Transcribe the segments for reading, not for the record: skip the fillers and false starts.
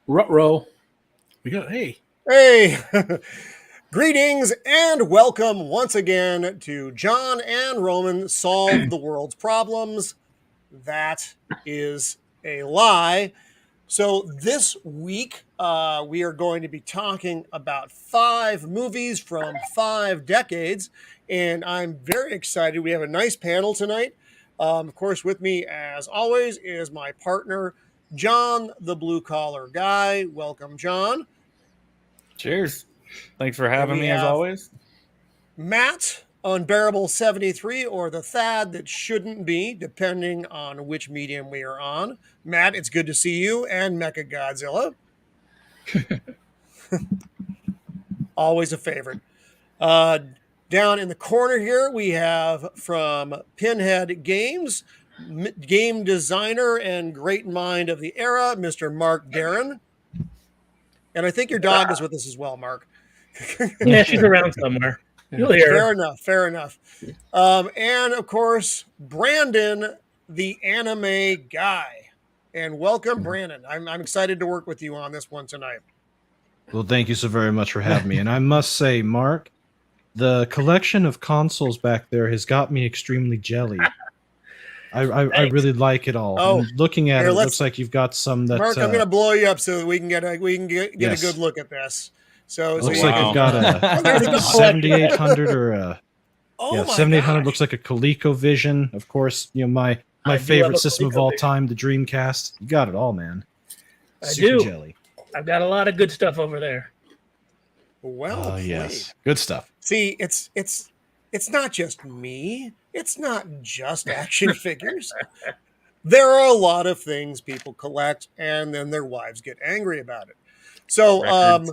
Ruh-roh. Hey. Hey, greetings and welcome once again to John and Roman Solve the World's Problems. That is a lie. So this week, we are going to be talking about 5 movies from 5 decades, and I'm very excited. We have a nice panel tonight. Of course, with me, as always, is my partner, John, the blue-collar guy. Welcome, John. Cheers. Thanks for having me as always. Matt, Unbearable 73, or the Thad that shouldn't be, depending on which medium we are on. Matt, it's good to see you, and Mecha Godzilla. Always a favorite. Down in the corner here, we have from Pinhead Games, game designer and great mind of the era, Mr. Mark Darin. And I think your dog is with us as well, Mark. Yeah, she's around somewhere. You'll hear her. Fair enough. And of course, Brandon, the anime guy. And welcome, Brandon. I'm excited to work with you on this one tonight. Well, thank you so very much for having me. And I must say, Mark, the collection of consoles back there has got me extremely jelly. I really like it all. Oh, and looking at it looks like you've got some that. Mark, I'm going to blow you up so that we can get a good look at this. So it looks like you've got a 7800 or a 7800. Looks like a ColecoVision. Of course, you know my favorite system of all time, the Dreamcast. You got it all, man. Super jelly. I've got a lot of good stuff over there. Well, yes, good stuff. See, it's not just me. It's not just action figures. There are a lot of things people collect, and then their wives get angry about it. So,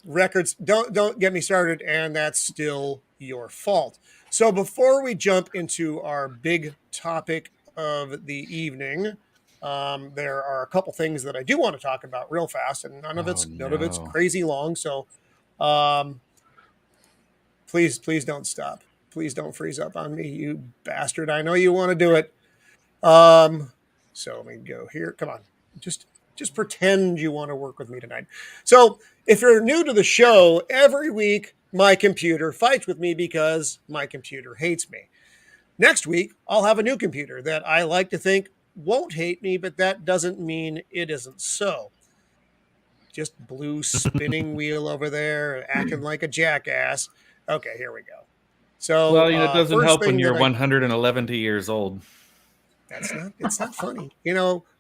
records, don't get me started, and that's still your fault. So before we jump into our big topic of the evening, there are a couple things that I do want to talk about real fast, and none of it's crazy long. So, please don't stop. Please don't freeze up on me, you bastard. I know you want to do it. So let me go here. Come on. Just pretend you want to work with me tonight. So if you're new to the show, every week my computer fights with me because my computer hates me. Next week, I'll have a new computer that I like to think won't hate me, but that doesn't mean it isn't so. Just blue spinning wheel over there, acting like a jackass. Okay, here we go. So, well, it doesn't help when you're 111 years old. It's not funny.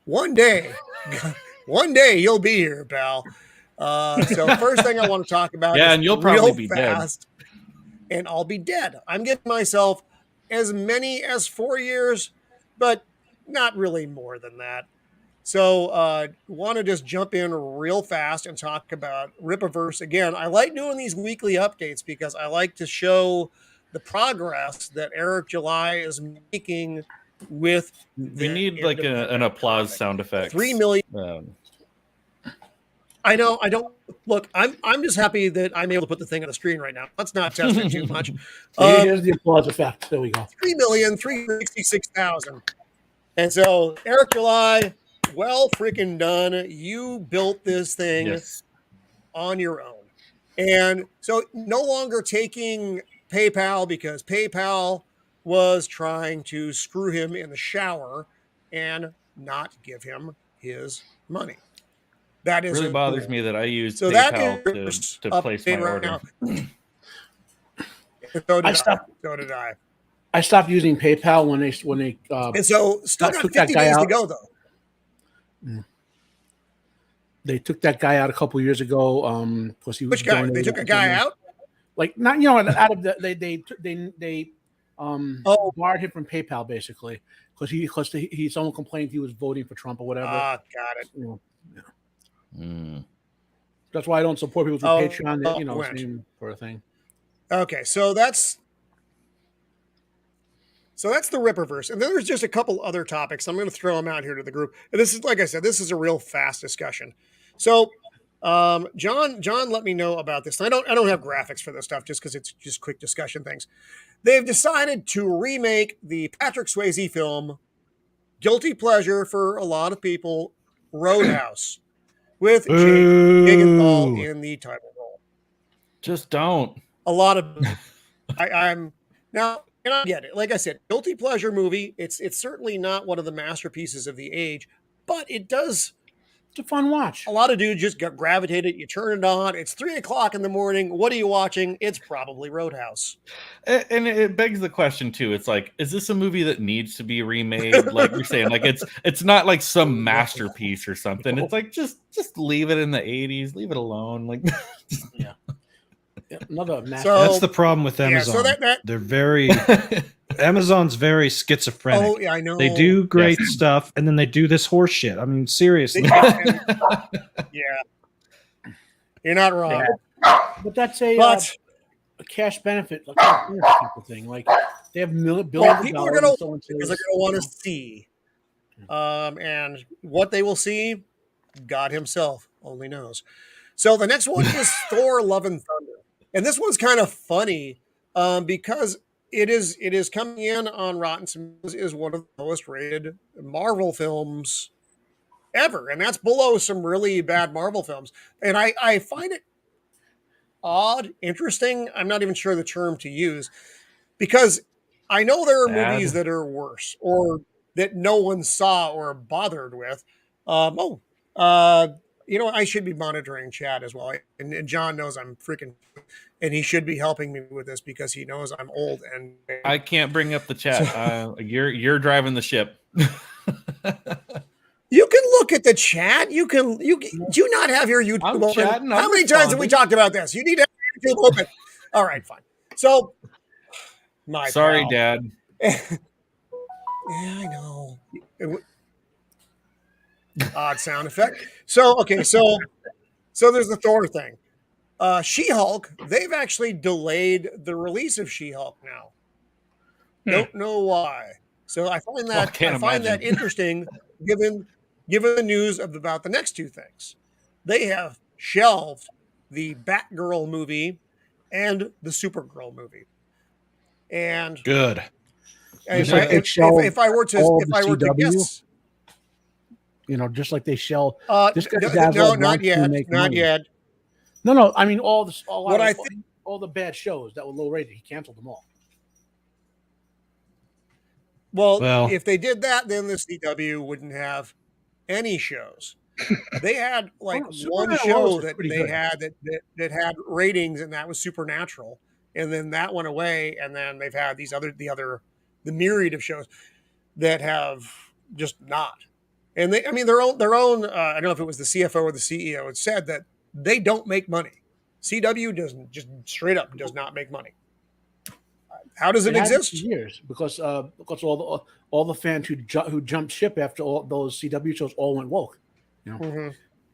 One day you'll be here, pal. So first thing I want to talk about is and you'll probably be fast, dead. And I'll be dead. I'm giving myself as many as 4 years, but not really more than that. So want to just jump in real fast and talk about RIPPAVERSE again. I like doing these weekly updates because I like to show the progress that Eric July is making with. We need like an applause sound effect. 3 million. I know. I don't look. I'm just happy that I'm able to put the thing on the screen right now. Let's not test it too much. Here's the applause effect. There we go. 3,366,000. And so Eric July, well freaking done. You built this thing on your own. And so no longer taking PayPal because PayPal was trying to screw him in the shower and not give him his money. That is really bothers me that I use PayPal to place my order. So did I. I stopped using PayPal when they and so still got 50 days to go though. They took that guy out a couple years ago. Because he was which guy? They took a guy out. Like not out of they barred him from PayPal basically because someone complained he was voting for Trump or whatever. Got it. That's why I don't support people through Patreon. Same sort of thing. Okay, so that's the RIPPAVERSE, and then there's just a couple other topics. I'm going to throw them out here to the group. And this is, like I said, this is a real fast discussion. So, John, let me know about this. I don't have graphics for this stuff just because it's just quick discussion things. They've decided to remake the Patrick Swayze film, guilty pleasure for a lot of people, Roadhouse. with Jake Gyllenhaal in the title role. Just don't. A lot of I'm now, and I get it. Like I said, guilty pleasure movie. It's certainly not one of the masterpieces of the age, but it does. It's a fun watch. A lot of dudes just got gravitated. You turn it on. It's 3:00 in the morning. What are you watching? It's probably Roadhouse. And it begs the question too. It's like, is this a movie that needs to be remade? Like you're saying, like it's not like some masterpiece or something. It's like just leave it in the 80s. Leave it alone. Like Yeah. Another master. So- That's the problem with Amazon. so that- They're very Amazon's very schizophrenic. Oh, yeah, I know. They do great stuff, and then they do this horse shit. I mean, seriously. Yeah. You're not wrong. But that's a cash benefit, like a people thing. Like they have billions of people are dollars. going to because they're going to want to see, and what they will see, God Himself only knows. So the next one is Thor: Love and Thunder, and this one's kind of funny because it is coming in on Rotten Tomatoes is one of the lowest rated Marvel films ever, and that's below some really bad Marvel films. And I find it odd, interesting. I'm not even sure the term to use because I know there are movies that are worse or that no one saw or bothered with. You know, I should be monitoring chat as well. And John knows I'm freaking, and he should be helping me with this because he knows I'm old. And I can't bring up the chat. You're driving the ship. You can look at the chat. You do you not have your YouTube I'm open? chatting, How I'm many times have we responding. talked about this? You need to have your YouTube open. All right, fine. So, Sorry, pal. Dad. Yeah, I know. Odd sound effect. So, okay, so there's the Thor thing. She-Hulk, they've actually delayed the release of She-Hulk now. Don't know why. So I find that interesting given the news about the next two things. They have shelved the Batgirl movie and the Supergirl movie. And Good. if I were to guess, you know, just like they shell. no, not yet. No. I mean, all the bad shows that were low rated, he canceled them all. Well, if they did that, then the CW wouldn't have any shows. They had like one show that they had that had ratings, and that was Supernatural. And then that went away, and then they've had the myriad of shows that have just not. And their own. I don't know if it was the CFO or the CEO. It said that they don't make money. CW straight up does not make money. How does it exist? For years because all the fans who jumped ship after all those CW shows all went woke. You know, Mm-hmm.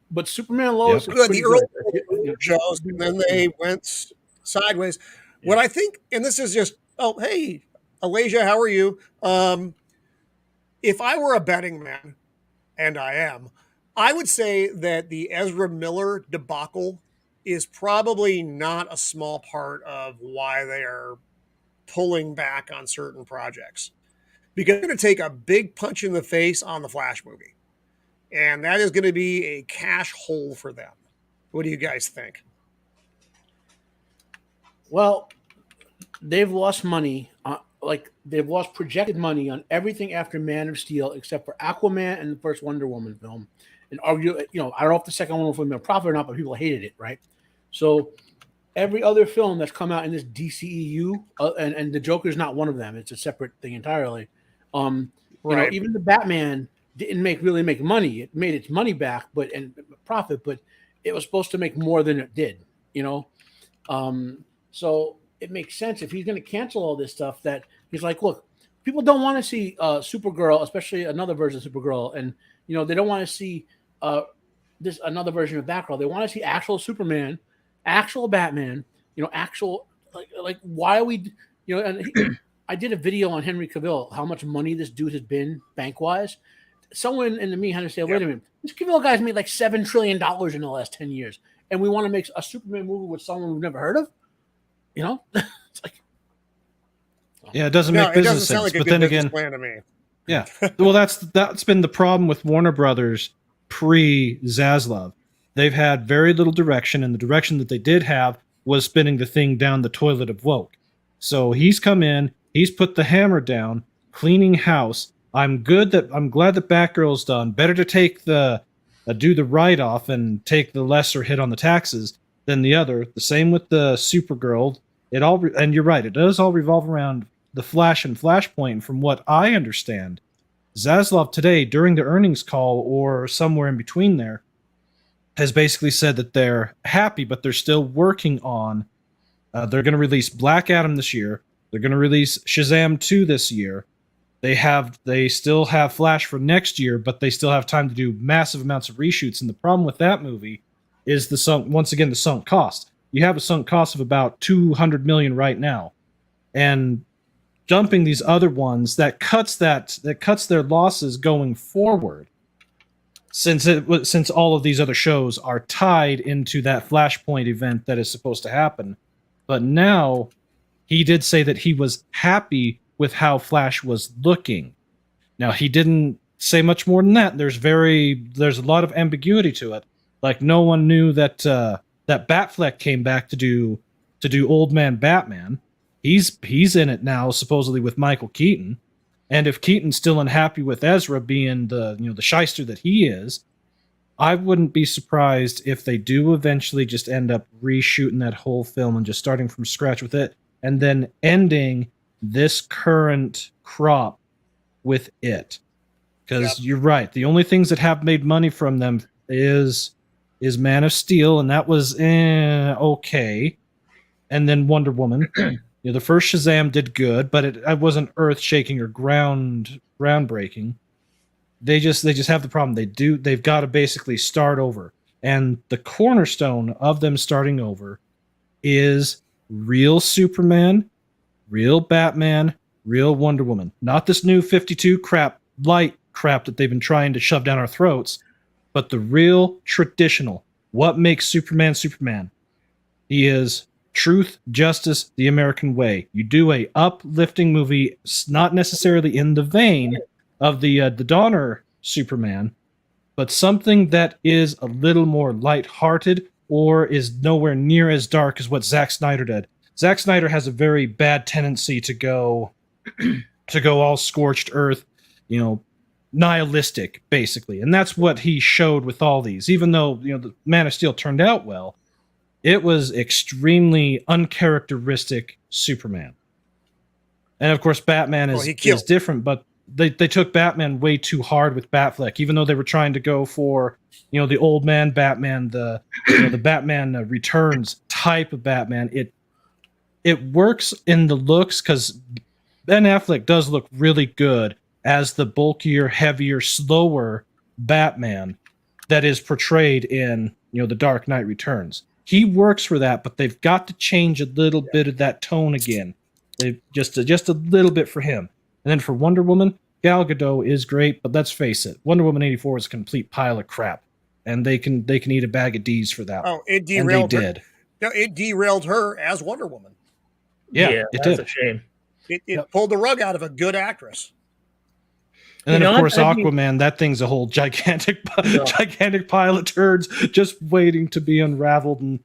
But Superman Lois is the early shows, and then they went sideways. Yeah. What I think, and this is just, oh hey, Alasia, how are you? If I were a betting man, and I am, I would say that the Ezra Miller debacle is probably not a small part of why they are pulling back on certain projects, because they're going to take a big punch in the face on the Flash movie, and that is going to be a cash hole for them. What do you guys think? Well, they've lost money. They've lost projected money on everything after Man of Steel, except for Aquaman and the first Wonder Woman film. And I don't know if the second one will be a profit or not, but people hated it, right? So every other film that's come out in this DCEU, and the Joker's not one of them. It's a separate thing entirely. Right. Even the Batman didn't really make money. It made its money back, and profit, but it was supposed to make more than it did. So it makes sense if he's going to cancel all this stuff that he's like, look, people don't want to see Supergirl, especially another version of Supergirl, and they don't want to see this another version of Batgirl. They want to see actual Superman, actual Batman, actual like why are we and I did a video on Henry Cavill, how much money this dude has been bank wise. Someone in the me had to say, wait a minute, this Cavill guy's made like $7 trillion in the last 10 years, and we want to make a Superman movie with someone we've never heard of. It's like, yeah, it doesn't make business sense. Like but then again, plan to me. Yeah, well, that's been the problem with Warner Brothers pre Zaslav. they've had very little direction, and the direction that they did have was spinning the thing down the toilet of woke. So he's come in, he's put the hammer down, cleaning house. I'm glad that Batgirl's done. Better to take do the write-off and take the lesser hit on the taxes than the other. The same with the Supergirl. And you're right, it does all revolve around the Flash and Flashpoint. And from what I understand, Zaslav today, during the earnings call or somewhere in between there, has basically said that they're happy, but they're still working on. They're going to release Black Adam this year. They're going to release Shazam 2 this year. They still have Flash for next year, but they still have time to do massive amounts of reshoots. And the problem with that movie is the sunk cost. You have a sunk cost of about $200 million right now, and dumping these other ones that cuts their losses going forward. Since all of these other shows are tied into that Flashpoint event that is supposed to happen. But now he did say that he was happy with how Flash was looking. Now, he didn't say much more than that. There's a lot of ambiguity to it. Like, no one knew that Batfleck came back to do Old Man Batman. He's in it now, supposedly with Michael Keaton. And if Keaton's still unhappy with Ezra being the shyster that he is, I wouldn't be surprised if they do eventually just end up reshooting that whole film and just starting from scratch with it, and then ending this current crop with it. Because You're right, the only things that have made money from them is Man of Steel, and that was okay. And then Wonder Woman. The first Shazam did good, but it wasn't earth-shaking or groundbreaking. They just have the problem. They've got to basically start over. And the cornerstone of them starting over is real Superman, real Batman, real Wonder Woman. Not this new 52 light crap that they've been trying to shove down our throats, but the real traditional. What makes Superman Superman? He is truth, justice, the American way. You do a uplifting movie, not necessarily in the vein of the Donner Superman, but something that is a little more lighthearted or is nowhere near as dark as what Zack Snyder did. Zack Snyder has a very bad tendency to go all scorched earth, nihilistic, basically. And that's what he showed with all these. Even though, the Man of Steel turned out well, it was extremely uncharacteristic Superman. And of course, Batman is different, but they took Batman way too hard with Batfleck, even though they were trying to go for, the old man Batman, the Batman Returns type of Batman. It works in the looks because Ben Affleck does look really good as the bulkier, heavier, slower Batman that is portrayed in, The Dark Knight Returns. He works for that, but they've got to change a little bit of that tone again. They just a little bit for him. And then for Wonder Woman, Gal Gadot is great, but let's face it, Wonder Woman 84 is a complete pile of crap, and they can eat a bag of D's for that. Oh, it derailed and they her. did. No, it derailed her as Wonder Woman. Yeah, it that's did. a shame. It pulled the rug out of a good actress. And then, of course, Aquaman, that thing's a whole gigantic pile of turds just waiting to be unraveled. And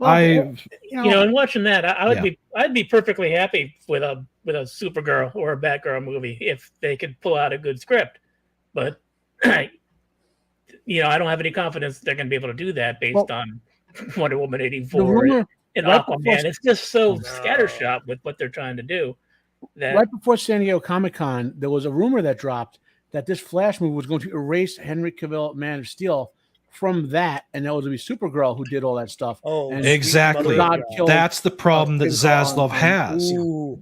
and watching that, I'd be perfectly happy with a Supergirl or a Batgirl movie if they could pull out a good script. But I don't have any confidence they're going to be able to do that based on Wonder Woman 84 and Aquaman. It's just so scattershot with what they're trying to do. Right before San Diego Comic-Con, there was a rumor that dropped that this Flash movie was going to erase Henry Cavill, Man of Steel, from that, and that was going to be Supergirl who did all that stuff. Oh, and exactly. That's the problem that Zaslav has. Ooh.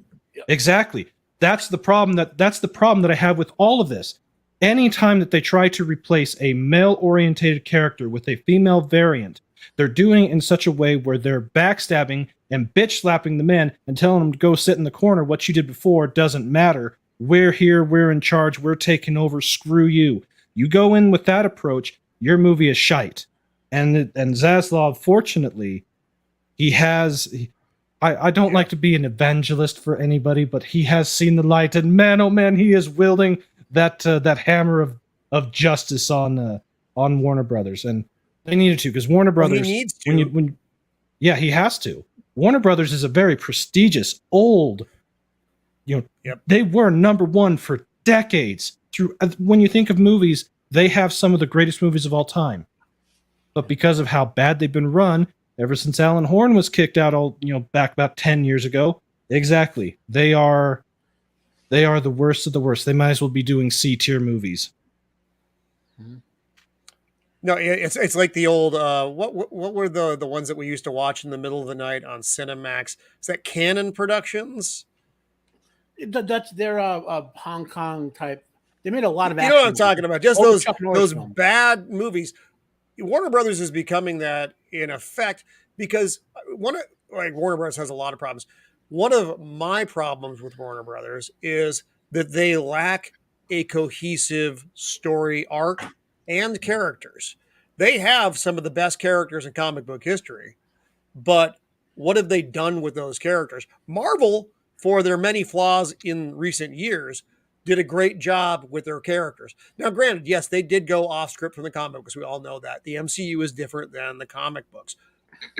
Exactly. That's the problem that I have with all of this. Anytime that they try to replace a male-orientated character with a female variant, they're doing it in such a way where they're backstabbing and bitch-slapping the men and telling them to go sit in the corner. What you did before doesn't matter. We're here. We're in charge. We're taking over. Screw you. You go in with that approach, your movie is shite. And Zaslav, fortunately, he has... I don't like to be an evangelist for anybody, but he has seen the light, and man, oh man, he is wielding that hammer of justice on Warner Brothers. And They needed to, because Warner Well, Brothers. he needs to. Yeah, he has to. Warner Brothers is a very prestigious, old. Yep. They were number one for decades. When you think of movies, they have some of the greatest movies of all time. But because of how bad they've been run ever since Alan Horn was kicked out, back about 10 years ago, exactly, they are the worst of the worst. They might as well be doing C-tier movies. No, it's like the old what were the ones that we used to watch in the middle of the night on Cinemax? Is that Canon Productions? That's their Hong Kong type. They made a lot of You action. know what I'm talking about? Just Old those Chuck Norris those films. bad movies. Warner Brothers is becoming that in effect because Warner Brothers has a lot of problems. One of my problems with Warner Brothers is that they lack a cohesive story arc and characters. They have some of the best characters in comic book history, but what have they done with those characters? Marvel, for their many flaws in recent years, did a great job with their characters. Now, granted, yes, they did go off script from the comic books. We all know that. The MCU is different than the comic books.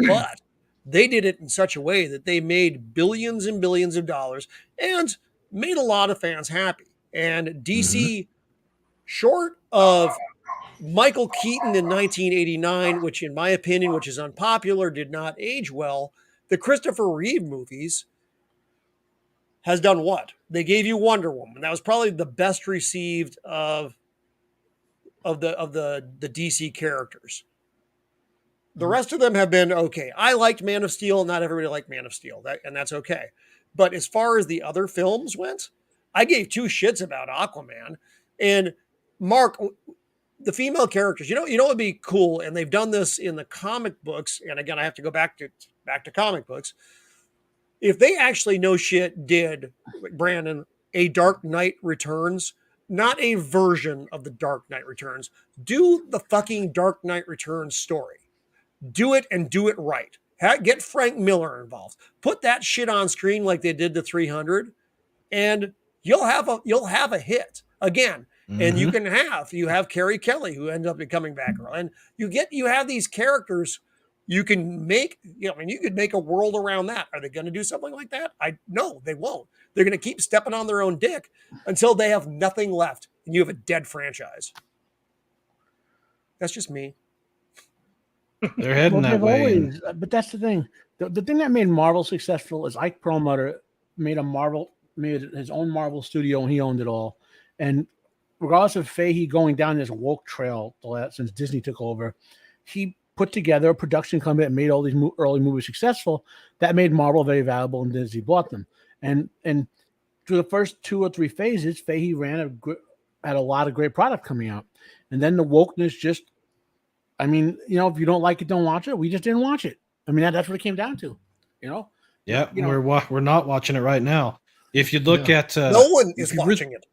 But they did it in such a way that they made billions and billions of dollars and made a lot of fans happy. And DC, short of Michael Keaton in 1989, which in my opinion, which is unpopular, did not age well, the Christopher Reeve movies has done what? They gave you Wonder Woman. That was probably the best received of the DC characters. The rest of them have been okay. I liked Man of Steel. Not everybody liked Man of Steel, and that's okay. But as far as the other films went, I gave two shits about Aquaman. And Mark, the female characters, you know what would be cool, and they've done this in the comic books. And again, I have to go back to comic books. If they actually no shit did, Brandon, a Dark Knight Returns, not a version of the Dark Knight Returns, do the fucking Dark Knight Returns story. Do it and do it right. Get Frank Miller involved. Put that shit on screen like they did the 300, and you'll have a hit again. And you have Carrie Kelly, who ended up becoming Batgirl, and you have these characters. You can make, you could make a world around that. Are they going to do something like that? No, they won't. They're going to keep stepping on their own dick until they have nothing left, and you have a dead franchise. That's just me. They're heading that way. But that's the thing. The thing that made Marvel successful is Ike Perlmutter made his own Marvel studio, and he owned it all. And regardless of Fahey going down this woke trail since Disney took over, he put together a production company that made all these early movies successful. That made Marvel very valuable, and Disney bought them. And through the first 2 or 3 phases, Fahey had a lot of great product coming out. And then the wokeness just, if you don't like it, don't watch it. We just didn't watch it. That's what it came down to, Yeah, we're not watching it right now. If you look at no one is watching it.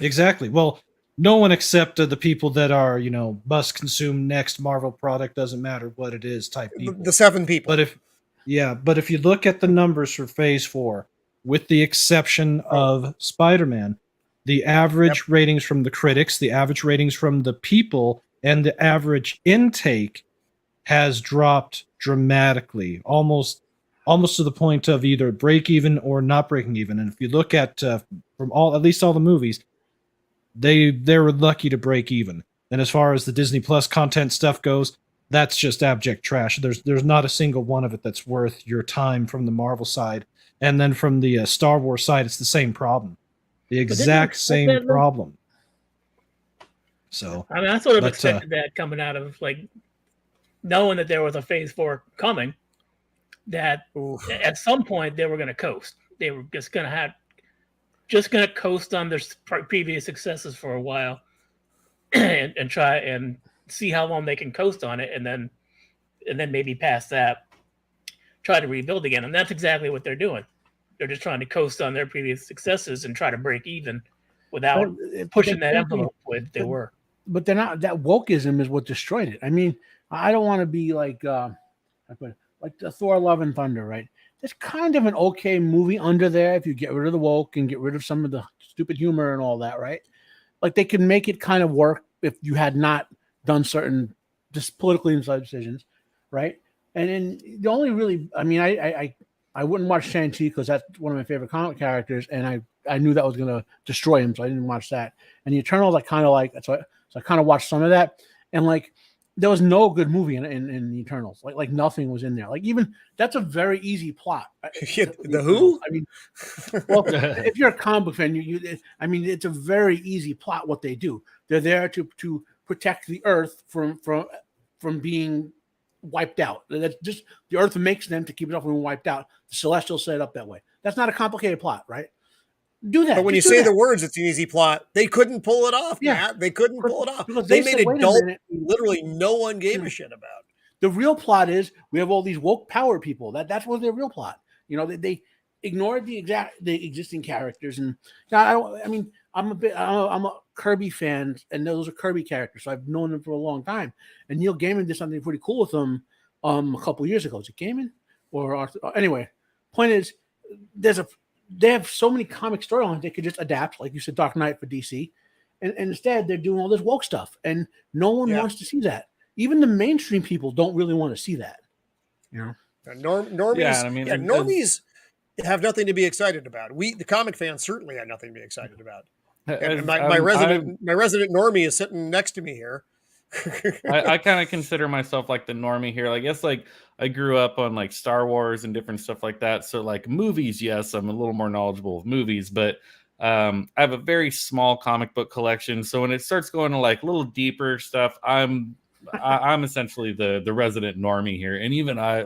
Exactly. Well, no one except the people that are, must consume next Marvel product, doesn't matter what it is type people. The 7 people. But if you look at the numbers for Phase 4, with the exception of Spider-Man, the average ratings from the critics, the average ratings from the people, and the average intake has dropped dramatically, almost to the point of either break even or not breaking even. And if you look at at least all the movies, they were lucky to break even. And as far as the Disney Plus content stuff goes, that's just abject trash. There's not a single one of it that's worth your time from the Marvel side. And then from the Star Wars side, it's the same problem. The exact same problem. So I sort of expected that coming out of knowing that there was a Phase 4 coming, that at some point they were going to coast. They were just going to coast on their previous successes for a while, and try and see how long they can coast on it, and then maybe past that, try to rebuild again. And that's exactly what they're doing. They're just trying to coast on their previous successes and try to break even without pushing that envelope where they were. But they're not. That wokeism is what destroyed it. I don't want to be like the Thor: Love and Thunder, right? It's kind of an okay movie under there if you get rid of the woke and get rid of some of the stupid humor and all that, right? Like they can make it kind of work if you had not done certain just politically inside decisions, right? And then the only really, I mean, I wouldn't watch Shang-Chi because that's one of my favorite comic characters, and I knew that was going to destroy him, so I didn't watch that. And the Eternals, I kind of like, so I kind of watched some of that, and like there was no good movie in the Eternals, like nothing was in there. Like even that's a very easy plot. The Who? I mean, well, if you're a comic book fan, I mean, it's a very easy plot. What they do, they're there to protect the Earth from being wiped out. That's just the Earth makes them to keep it up from being wiped out. The Celestials set it up that way. That's not a complicated plot, right? Do that. But when you say the words, it's an easy plot. They couldn't pull it off, Matt. They couldn't pull it off. They made a dope literally no one gave a shit about. The real plot is we have all these woke power people. That's what their real plot. You know, they ignored the existing characters. And I mean, I'm a Kirby fan, and those are Kirby characters, so I've known them for a long time. And Neil Gaiman did something pretty cool with them a couple of years ago. Is it Gaiman or Arthur? Anyway, point is, they have so many comic storylines they could just adapt, like you said, Dark Knight for DC, and instead they're doing all this woke stuff, and no one wants to see that. Even the mainstream people don't really want to see that. You know, normies have nothing to be excited about. The comic fans certainly have nothing to be excited about. And my resident normie is sitting next to me here. I kind of consider myself like the normie here. I guess like I grew up on like Star Wars and different stuff like that. So like movies, yes, I'm a little more knowledgeable of movies, but I have a very small comic book collection. So when it starts going to like a little deeper stuff, I'm essentially the resident normie here. And even I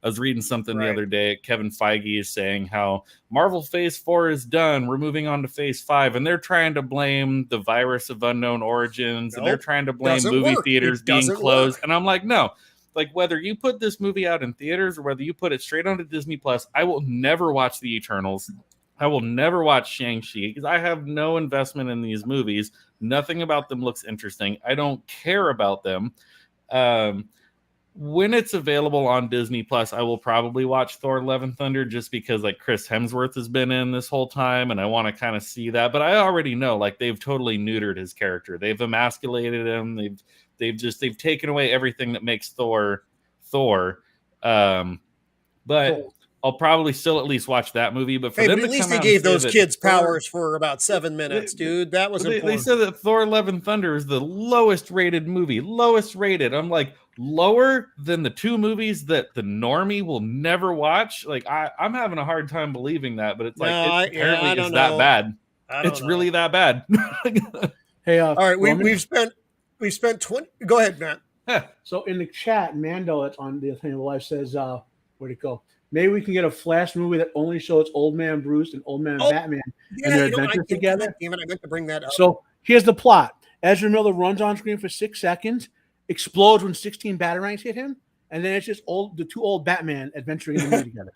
was reading something the other day. Kevin Feige is saying how Marvel Phase 4 is done. We're moving on to Phase 5. And they're trying to blame the virus of unknown origins. And they're trying to blame movie theaters being closed. And I'm like, no. Like, whether you put this movie out in theaters or whether you put it straight onto Disney Plus, I will never watch The Eternals. I will never watch Shang-Chi because I have no investment in these movies. Nothing about them looks interesting. I don't care about them. When it's available on Disney Plus, I will probably watch Thor: Love and Thunder just because like Chris Hemsworth has been in this whole time and I want to kind of see that. But I already know like they've totally neutered his character. They've emasculated him. They've taken away everything that makes Thor. But I'll probably still at least watch that movie. But for them at least they gave those kids powers for about 7 minutes, dude. That was important. They said that Thor: Love and Thunder is the lowest rated movie. Lowest rated. I'm like, lower than the two movies that the normie will never watch. Like I'm having a hard time believing that, but it's like apparently it's that bad. It's really that bad. Hey, all right, we've spent 20. Go ahead, Matt. So in the chat, Mando, that's on the thing of life, says, where'd it go? Maybe we can get a Flash movie that only shows Old Man Bruce and Old Man Batman and their adventures together. Damn it, I meant to bring that up. So here's the plot. Ezra Miller runs on screen for 6 seconds, explodes when 16 batarangs hit him, and then it's just the two old Batman adventuring in the movie together.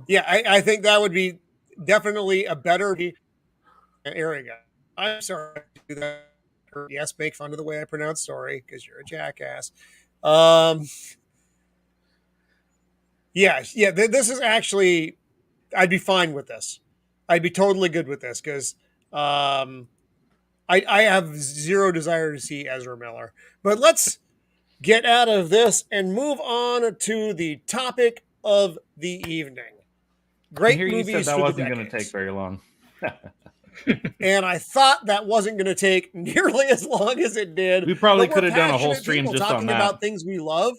Yeah, I think that would be definitely a better area. I'm sorry to do that. Yes, make fun of the way I pronounce sorry because you're a jackass. This is actually, I'd be fine with this. I'd be totally good with this because I have zero desire to see Ezra Miller. But let's get out of this and move on to the topic of the evening. Great movies. You said that wasn't going to take very long. And I thought that wasn't going to take nearly as long as it did. We probably could have done a whole stream just talking on that. About things we love.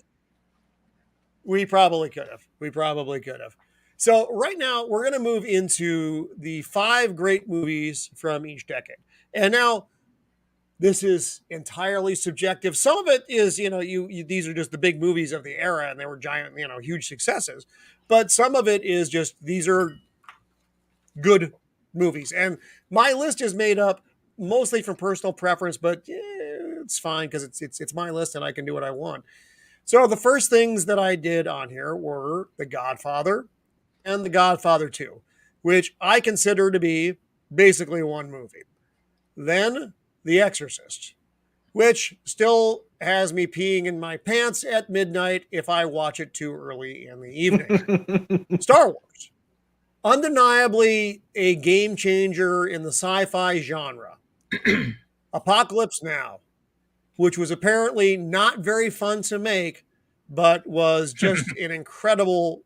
We probably could have. So right now we're going to move into the 5 great movies from each decade. And now this is entirely subjective. Some of it is, these are just the big movies of the era and they were giant, huge successes. But some of it is just, these are good movies. And my list is made up mostly from personal preference, but it's fine because it's my list and I can do what I want. So the first things that I did on here were The Godfather and The Godfather 2, which I consider to be basically one movie. Then The Exorcist, which still has me peeing in my pants at midnight if I watch it too early in the evening. Star Wars, undeniably a game changer in the sci-fi genre. Apocalypse Now, which was apparently not very fun to make, but was just an incredible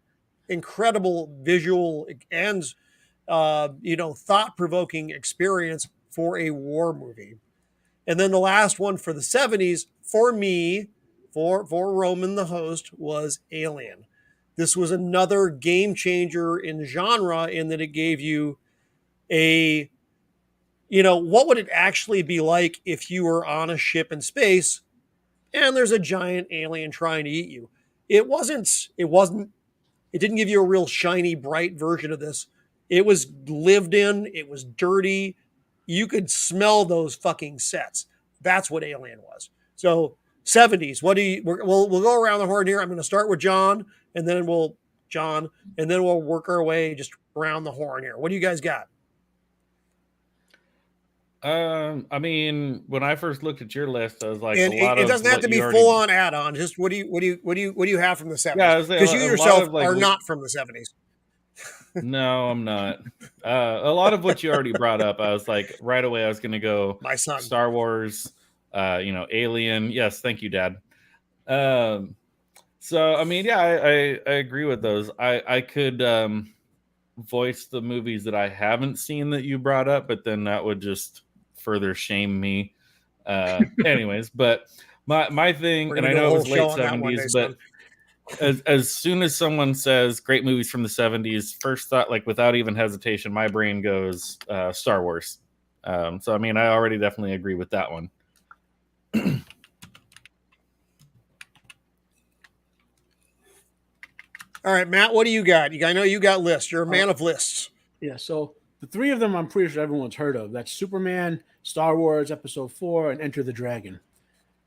visual and thought-provoking experience for a war movie. And then the last one for the 70s for me, for Roman the host, was Alien. This was another game changer in genre in that it gave you what would it actually be like if you were on a ship in space and there's a giant alien trying to eat you. It didn't give you a real shiny, bright version of this. It was lived in, it was dirty. You could smell those fucking sets. That's what Alien was. So 70s, we'll go around the horn here. I'm going to start with John, and then we'll work our way just around the horn here. What do you guys got? I mean, when I first looked at your list, I was like, and it doesn't have to be full on add-on. Just what do you have from the 70s? Yeah, because you yourself are not from the 70s. No, I'm not. A lot of what you already brought up, I was like, right away, I was going to go My son. Star Wars, Alien. Yes, thank you, Dad. So, I mean, yeah, I agree with those. I could voice the movies that I haven't seen that you brought up, but then that would just further shame me. Anyways, but my thing, and I know it was late 70s, but as soon as someone says great movies from the 70s, first thought, like without even hesitation, my brain goes Star Wars. So I mean, I already definitely agree with that one. All right, Matt, what do you got? I know you got lists. You're a man of lists. Yeah, so the three of them I'm pretty sure everyone's heard of. That's Superman, Star Wars Episode 4, and Enter the Dragon.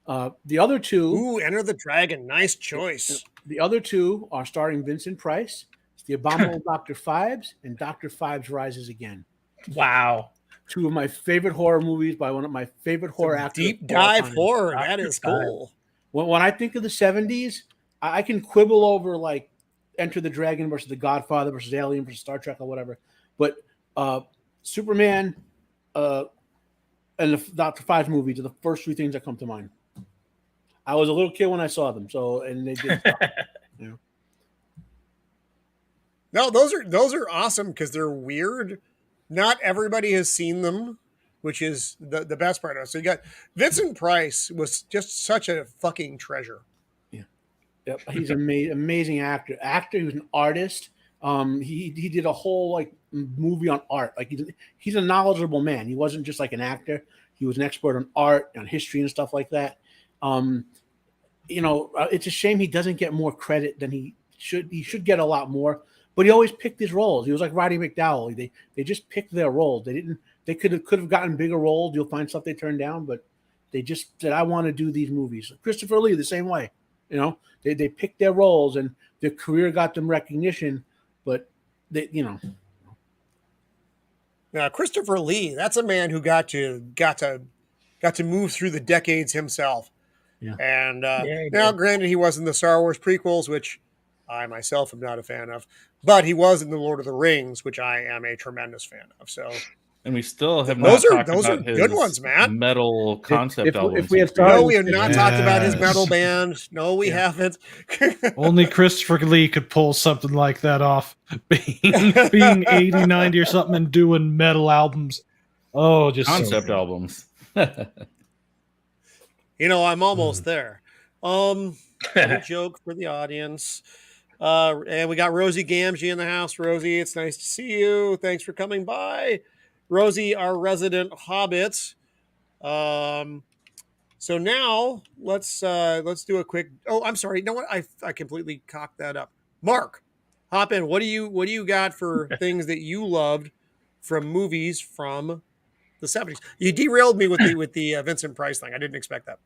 The other two... Ooh, Enter the Dragon. Nice choice. The other two are starring Vincent Price. It's The Abominable Dr. Phibes and Dr. Phibes Rises Again. Wow. Two of my favorite horror movies by one of my favorite horror actors. Deep dive horror. That is cool. When I think of the 70s, I can quibble over like Enter the Dragon versus The Godfather versus Alien versus Star Trek or whatever. But Superman and the Dr. Phibes movies are the first three things that come to mind. I was a little kid when I saw them, and they did stuff, No, those are awesome because they're weird. Not everybody has seen them, which is the best part of it. So you got Vincent Price was just such a fucking treasure. Yep, he's an amazing actor. He was an artist. He did a whole like movie on art. Like he's a knowledgeable man. He wasn't just like an actor. He was an expert on art, on history, and stuff like that. It's a shame he doesn't get more credit than he should. He should get a lot more. But he always picked his roles. He was like Roddy McDowell. They just picked their roles. They could have gotten bigger roles. You'll find stuff they turned down, but they just said, "I want to do these movies." Christopher Lee the same way. They picked their roles and their career got them recognition, but Now, Christopher Lee, that's a man who got to move through the decades himself. Yeah. And now, granted, he was in the Star Wars prequels, which I myself am not a fan of, but he was in the Lord of the Rings, which I am a tremendous fan of. So. And we still have those not talked are about his good ones, Matt. metal concept albums. We have not talked about his metal band. No, we haven't. Only Christopher Lee could pull something like that off. Being 80, 90 or something and doing metal albums. Oh, just concept albums. I'm almost there. A joke for the audience. And we got Rosie Gamgee in the house. Rosie, it's nice to see you. Thanks for coming by. Rosie, our resident hobbit. So now let's do a quick. Oh, I'm sorry. You know what? I completely cocked that up. Mark, hop in. What do you got for things that you loved from movies from the 70s? You derailed me with the Vincent Price thing. I didn't expect that.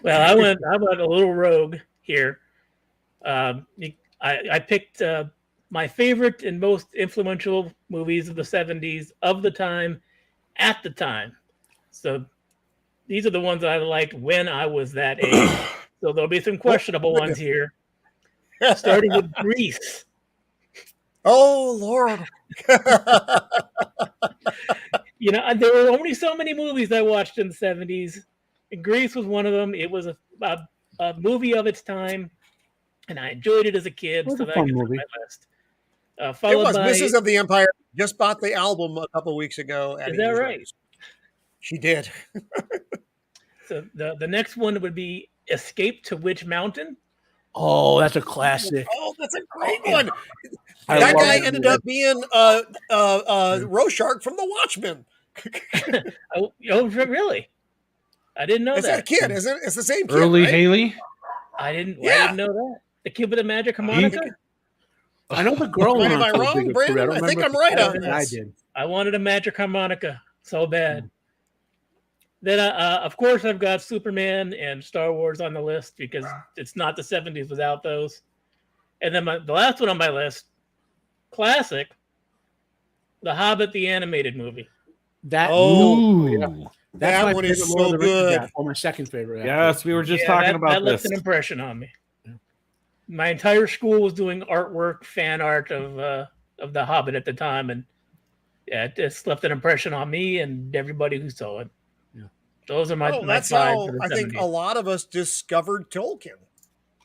Well, I went a little rogue here. I picked my favorite and most influential movies of the 70s of the time, at the time. So these are the ones that I liked when I was that age. So there'll be some questionable ones here. Starting with Grease. Oh, Lord. You know, there were only so many movies I watched in the 70s. Grease was one of them. It was a movie of its time, and I enjoyed it as a kid. It was So a that fun gets on movie. my list. It Followed was by, Misses of the Empire. Just bought the album a couple weeks ago. At Is that 80's right? Records. She did. So the next one would be Escape to Witch Mountain. Oh, that's a classic. Oh, that's a great one. I That love guy that ended movie. up being Rorschach from The Watchmen. Oh, really? I didn't know It's that. that kid, isn't it? It's the same kid, Early right? Haley. I Yeah. didn't know that. The Kid with the Magic Harmonica. I know the girl went Am on I to a wrong, bigger Brandon? career. I don't I think remember I'm if right the on guy this. did. I wanted a magic harmonica so bad. Then, of course, I've got Superman and Star Wars on the list because it's not the 70s without those. And then the last one on my list, classic, The Hobbit, the animated movie. That Ooh. yeah. That's That my one favorite is Lord so of the Rings good. adapt- or my second favorite. actually. Yes, we were just talking about that left this. an impression on me. My entire school was doing artwork, fan art of The Hobbit at the time, and yeah, it just left an impression on me and everybody who saw it. Yeah. Those are my That's five how for the I think 70s. a lot of us discovered Tolkien.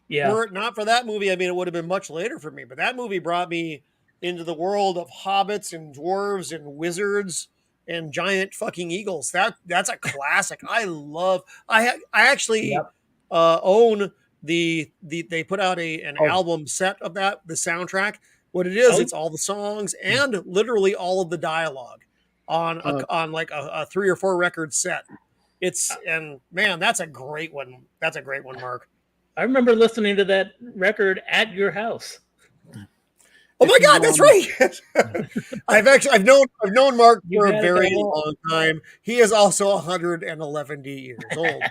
Yeah, Were it not for that movie, I mean, it would have been much later for me. But that movie brought me into the world of hobbits and dwarves and wizards and giant fucking eagles. That's a classic. I love. I actually Yep. own the they put out an Oh. album set of that, the soundtrack. What it is, Oh. it's all the songs and literally all of the dialogue on like a 3 or 4 record set. And man, that's a great one. That's a great one, Mark. I remember listening to that record at your house. Oh my If you, God, that's right. I've known Mark You for a had it very all. long time. He is also 111 years old.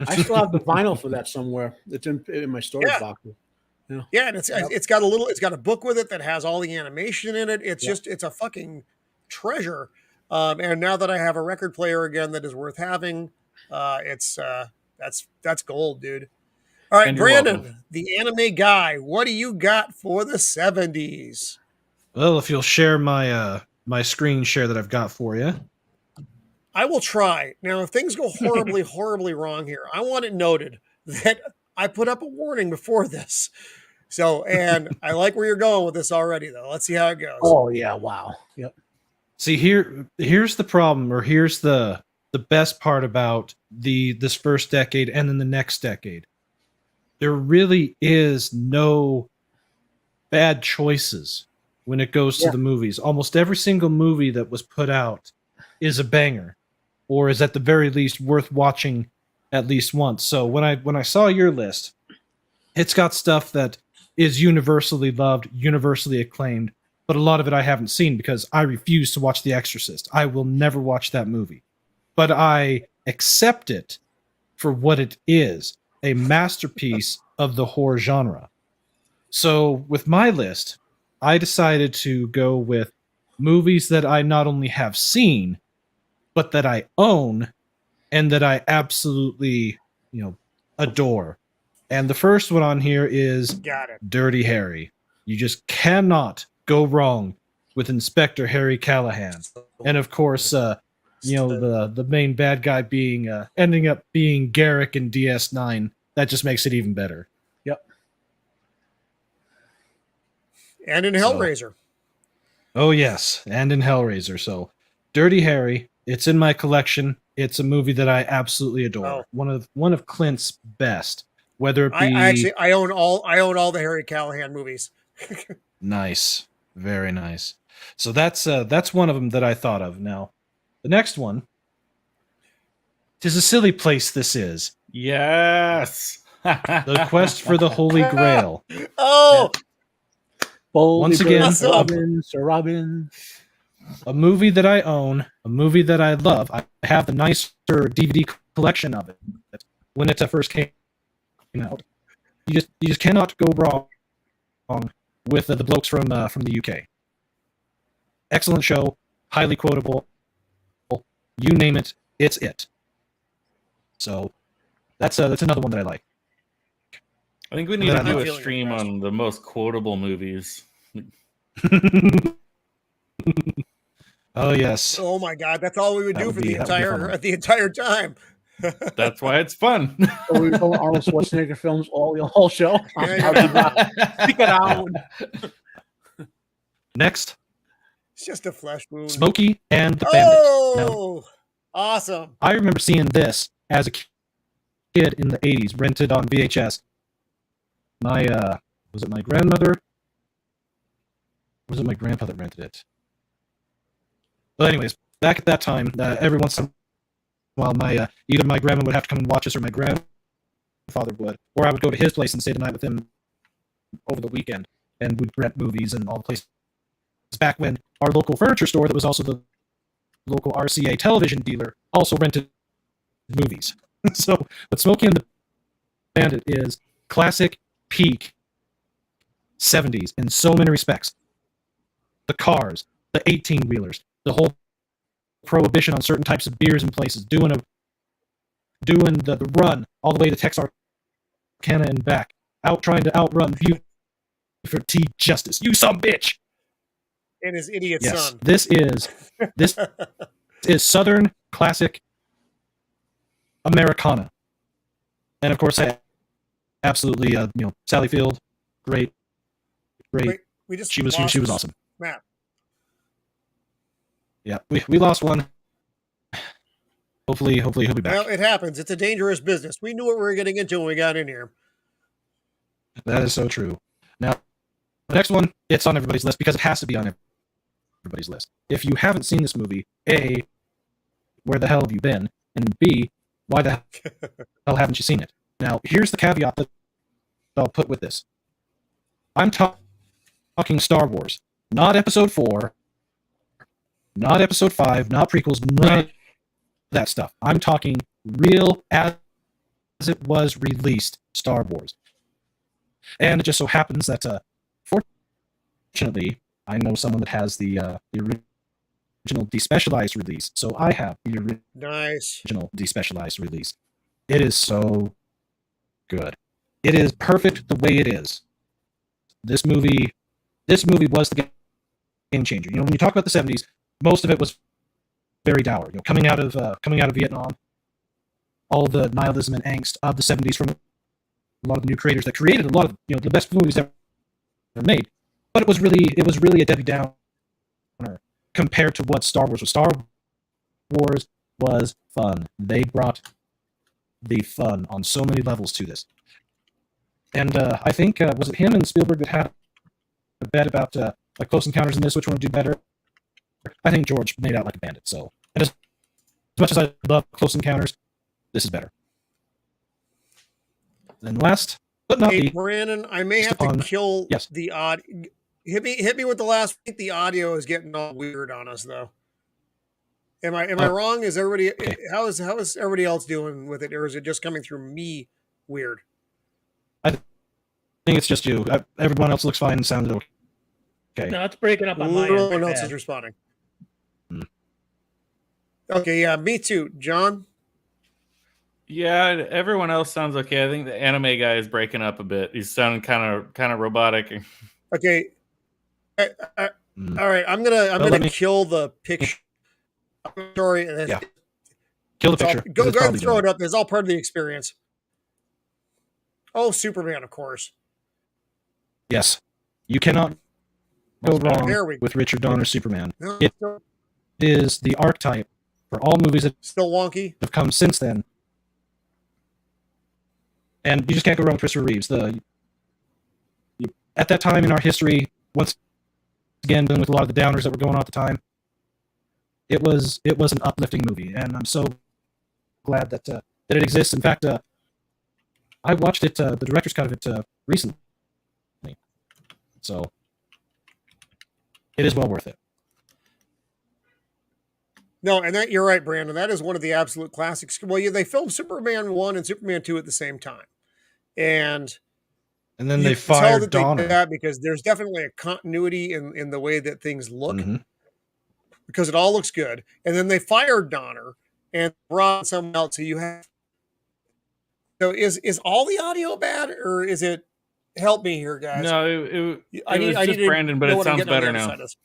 I still have the vinyl for that somewhere. It's in my storage Yeah. box. Yeah, and it's got a book with it that has all the animation in it. It's it's a fucking treasure. And now that I have a record player again that is worth having, that's gold, dude. All right, And you're Brandon, welcome. the anime guy, what do you got for the 70s? Well, if you'll share my my screen share that I've got for you. I will try. Now, if things go horribly, horribly wrong here, I want it noted that I put up a warning before this. So, and I like where you're going with this already, though. Let's see how it goes. Oh yeah! Wow. Yep. See, here's the problem, or here's the best part about this first decade and then the next decade. There really is no bad choices when it goes to the movies. Almost every single movie that was put out is a banger, or is at the very least worth watching at least once. So when I saw your list, it's got stuff that is universally loved, universally acclaimed, but a lot of it I haven't seen because I refuse to watch The Exorcist. I will never watch that movie. But I accept it for what it is, a masterpiece of the horror genre. So with my list, I decided to go with movies that I not only have seen, but that I own and that I absolutely, adore. And the first one on here is Got it. Dirty Harry. You just cannot go wrong with Inspector Harry Callahan. And of course, the main bad guy being ending up being Garrick in DS9. That just makes it even better. Yep. And in Hellraiser. Oh yes, and in Hellraiser. So, Dirty Harry. It's in my collection. It's a movie that I absolutely adore. Oh. One of Clint's best. Whether it be I own all the Harry Callahan movies. nice, very nice. So that's one of them that I thought of. Now, the next one. 'Tis a silly place this is. Yes. The Quest for the Holy Grail. Oh, Once again, Awesome. Robin, Sir Robin. A movie that I own, a movie that I love. I have the nicer DVD collection of it when it first came out. You just cannot go wrong with the blokes from the UK. Excellent show, highly quotable. You name it, it's it. So that's another one that I like. I think we need to I'm do a feeling stream impressed. on the most quotable movies. Oh yes. Oh my God, that's all we would That do would for be- the that would be a fun one. entire time. That's why it's fun. So we were calling Arnold Schwarzenegger films all show. Yeah. Stick it out. Next, It's just a flesh wound. Smokey and the Bandit. Now, Oh, awesome. I remember seeing this as a kid in the 80s, rented on VHS. My was it my grandmother? Or was it my grandpa that rented it? But anyways, back at that time, every once in a while, either my grandma would have to come and watch us, or my grandfather would, or I would go to his place and stay the night with him over the weekend, and we'd rent movies and all the places. Back when our local furniture store, that was also the local RCA television dealer, also rented movies. So, but Smokey and the Bandit is classic peak 70s in so many respects. The cars, the 18-wheelers, the whole prohibition on certain types of beers and places, doing the run all the way to Texarkana and back, trying to outrun Buford T. Justice. You some bitch! And his idiot Yes, son. this is Southern classic Americana, and of course, absolutely, Sally Field, great. Wait, we just She was lost awesome. Matt. Yeah, we lost one. Hopefully he'll be back. Well, it happens. It's a dangerous business. We knew what we were getting into when we got in here. That is so true. Now, the next one, it's on everybody's list because it has to be on everybody's list. If you haven't seen this movie, A, where the hell have you been? And B, why the hell haven't you seen it? Now, here's the caveat that I'll put with this. I'm talking Star Wars, not Episode 4, not Episode 5, not prequels, none of that stuff. I'm talking real as it was released Star Wars. And it just so happens that, fortunately, I know someone that has the original despecialized release, so I have the Nice. original despecialized release. It is so good. It is perfect the way it is. This movie was the game changer. When you talk about the 70s, most of it was very dour. Coming out of Vietnam, all the nihilism and angst of the 70s from a lot of the new creators that created a lot of the best movies ever made. But it was really a Debbie Downer compared to what Star Wars was. Star Wars was fun. They brought the fun on so many levels to this. And I think, was it him and Spielberg that had a bet about like Close Encounters in this, which one would do better? I think George made out like a bandit. So, and as much as I love Close Encounters, this is better. Then last, but not Hey, least, Brandon, I may have to kill yes. the audio. Hit me with the last. I think the audio is getting all weird on us, though. Am I wrong? Is everybody okay. how is everybody else doing with it, or is it just coming through me weird? I think it's just you. Everyone else looks fine and sounded okay. No, it's breaking up on my No end. one else is responding. Okay, yeah, me too, John. Yeah, everyone else sounds okay. I think the anime guy is breaking up a bit. He's sounding kind of robotic. Okay. All right, I'm gonna kill the picture. I'm sorry. Yeah. Kill the picture. Go ahead and throw it up. It's all part of the experience. Oh, Superman, of course. Yes. You cannot go wrong There we go. with Richard Donner's Superman. No, It is the archetype for all movies that still wonky. have come since then. And you just can't go wrong with Christopher Reeves. At that time in our history, once again, dealing with a lot of the downers that were going on at the time, it was an uplifting movie, and I'm so glad that it exists. In fact, I watched it, the director's cut of it, recently, so it is well worth it. No, and you're right, Brandon. That is one of the absolute classics. Well, they filmed Superman 1 and Superman 2 at the same time, and then they you can tell fired that they Donner. did that because there's definitely a continuity in the way that things look, Mhm. because it all looks good. And then they fired Donner and brought someone else. So you have. So is all the audio bad, or is it? Help me here, guys. No, it I was need just to Brandon, but know it what I'm sounds getting on the better other now. side of this.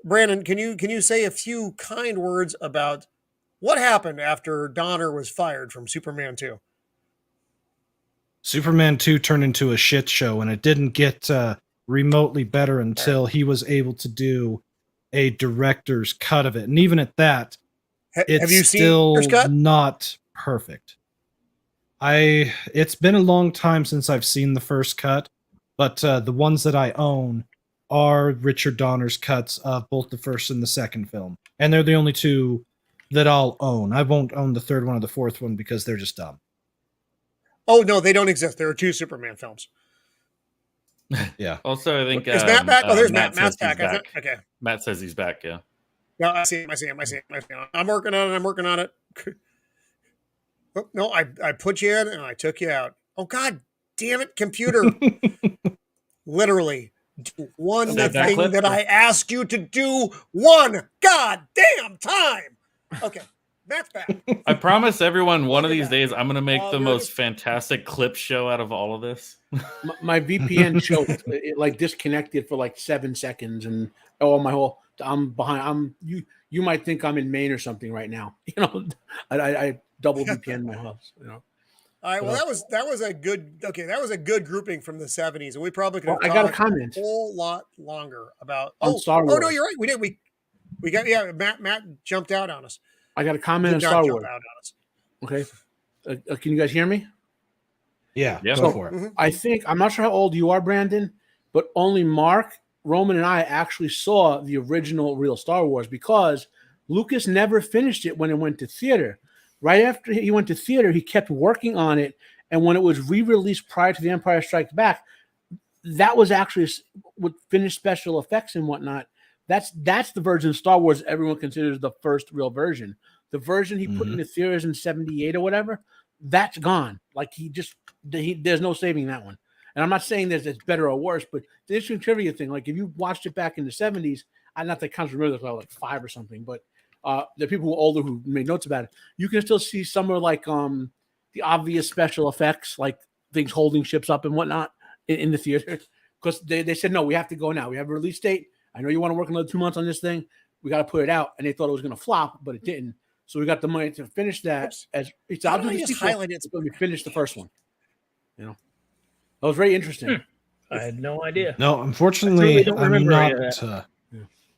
Brandon, can you say a few kind words about what happened after Donner was fired from Superman 2? Superman 2 turned into a shit show, and it didn't get remotely better until he was able to do a director's cut of it. And even at that, it's Have you seen still Director's cut? not perfect. It's been a long time since I've seen the first cut, but the ones that I own are Richard Donner's cuts of both the first and the second film. And they're the only two that I'll own. I won't own the third one or the fourth one because they're just dumb. Oh, no, they don't exist. There are 2 Superman films. Yeah. Also, I think Is Matt back? Oh, there's Matt. Matt's says he's back. Okay. Matt says he's back. Yeah. No, I see him. I'm working on it. Oh, no, I put you in and I took you out. Oh, God damn it, computer. Literally, do one Save that thing clip. that I ask you to do one goddamn time. Okay, Matt's back. I promise everyone one of Look at these that. days I'm going to make Oh, the there most it is. fantastic clip show out of all of this. My VPN showed it like disconnected for like 7 seconds, and I'm behind. You might think I'm in Maine or something right now. You know, I double VPN my house. You know, All right, well, that was a good grouping from the 70s, and we probably could have I got a talked comment a whole lot longer about on Star Oh, no, Wars. you're right. We got Matt jumped out on us. I got a comment on Did not Star jump Wars. out on us. Okay, can you guys hear me? Yeah, Yeah. go So- for it. Mhm. I think I'm not sure how old you are, Brandon, but only Mark, Roman, and I actually saw the original real Star Wars because Lucas never finished it when it went to theater. Right after he went to theater, he kept working on it, and when it was re-released prior to The Empire Strikes Back, that was actually with finished special effects and whatnot. That's the version of Star Wars everyone considers the first real version. The version he put in the theaters in '78 or whatever, that's gone. Like there's no saving that one. And I'm not saying that it's better or worse, but the interesting trivia thing, like if you watched it back in the '70s, I'm not that conscious remember this, I was like 5 or something, but the people who are older who made notes about it, you can still see some of like the obvious special effects, like things holding ships up and whatnot in the theater, because they said no, we have to go now. We have a release date. I know you want to work another 2 months on this thing. We got to put it out, and they thought it was going to flop, but it didn't. So we got the money to finish that. Oops. As it's Why I'll don't do I the just sequel highlight it? until we finish the first one. You know, that was very interesting. I had no idea. No, unfortunately, I totally don't I'm remember any of not.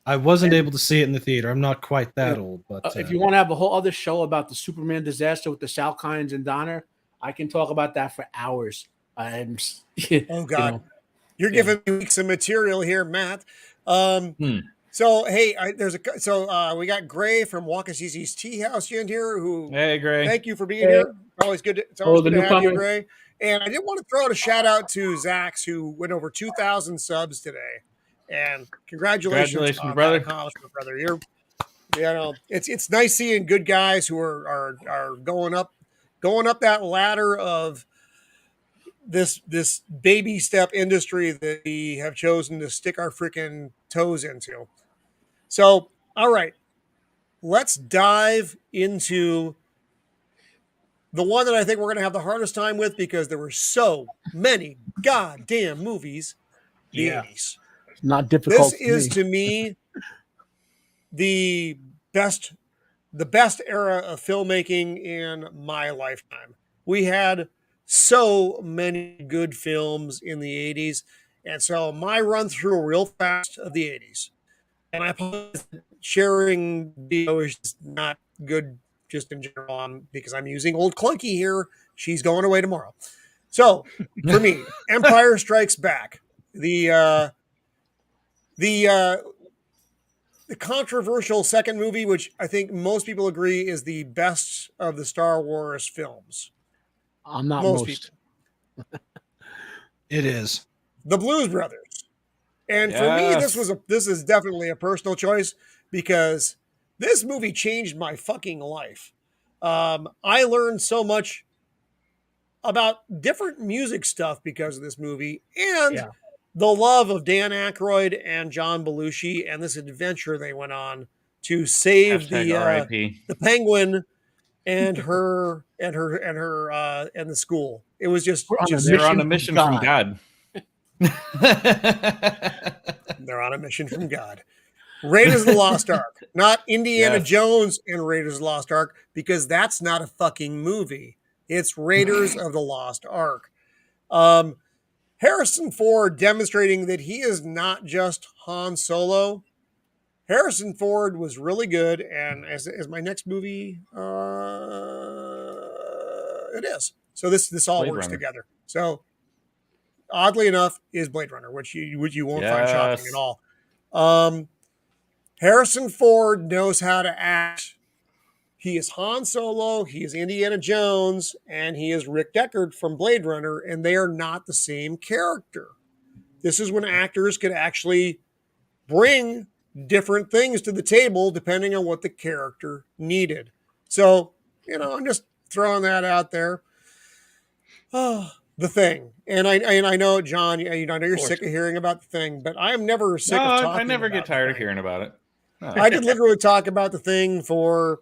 I wasn't able to see it in the theater. I'm not quite that old, but If you want to have a whole other show about the Superman disaster with the Salkinds and Donner, I can talk about that for hours. I'm, Oh, God. You're giving me weeks of material here, Matt. So, hey, we got Gray from Wakasisi's Tea House in here who Hey, Gray. thank you for being here. Always good. It's always the good to have you, newcomer. Gray. And I did want to throw out a shout out to Zax, who went over 2,000 subs today. And congratulations on brother. that accomplishment, brother. It's nice seeing good guys who are going up that ladder of this baby step industry that we have chosen to stick our freaking toes into. So, all right, let's dive into the one that I think we're going to have the hardest time with because there were so many goddamn movies. The 80s. not difficult. This is to me the best era of filmmaking in my lifetime. We had so many good films in the 80s. And so my run through real fast of the 80s. And I apologize, sharing video is just not good just in general because I'm using old clunky here. She's going away tomorrow. So for me, Empire Strikes Back, the controversial second movie, which I think most people agree is the best of the Star Wars films. I'm not Most most. it is. The Blues Brothers. And for me, Yes. this is definitely a personal choice because this movie changed my fucking life. I learned so much about different music stuff because of this movie and the love of Dan Aykroyd and John Belushi and this adventure they went on to save RIP. the Penguin and her and the school. It was just They're on a mission from God. they're on a mission from God. Raiders of the Lost Ark, not Indiana Yes. Jones and Raiders of the Lost Ark, because that's not a fucking movie. It's Raiders of the Lost Ark. Harrison Ford demonstrating that he is not just Han Solo. Harrison Ford was really good, and as my next movie, it is. So this all Blade works Runner. together. So oddly enough, is Blade Runner, which you won't find shocking Yes. at all. Harrison Ford knows how to act. He is Han Solo, he is Indiana Jones, and he is Rick Deckard from Blade Runner, and they are not the same character. This is when actors could actually bring different things to the table depending on what the character needed. So, I'm just throwing that out there. Oh, The Thing. And I know, John, I know you're sick of hearing about The Thing, but I am never sick of talking about I never get The tired of Thing. hearing about it. No. I could literally talk about The Thing for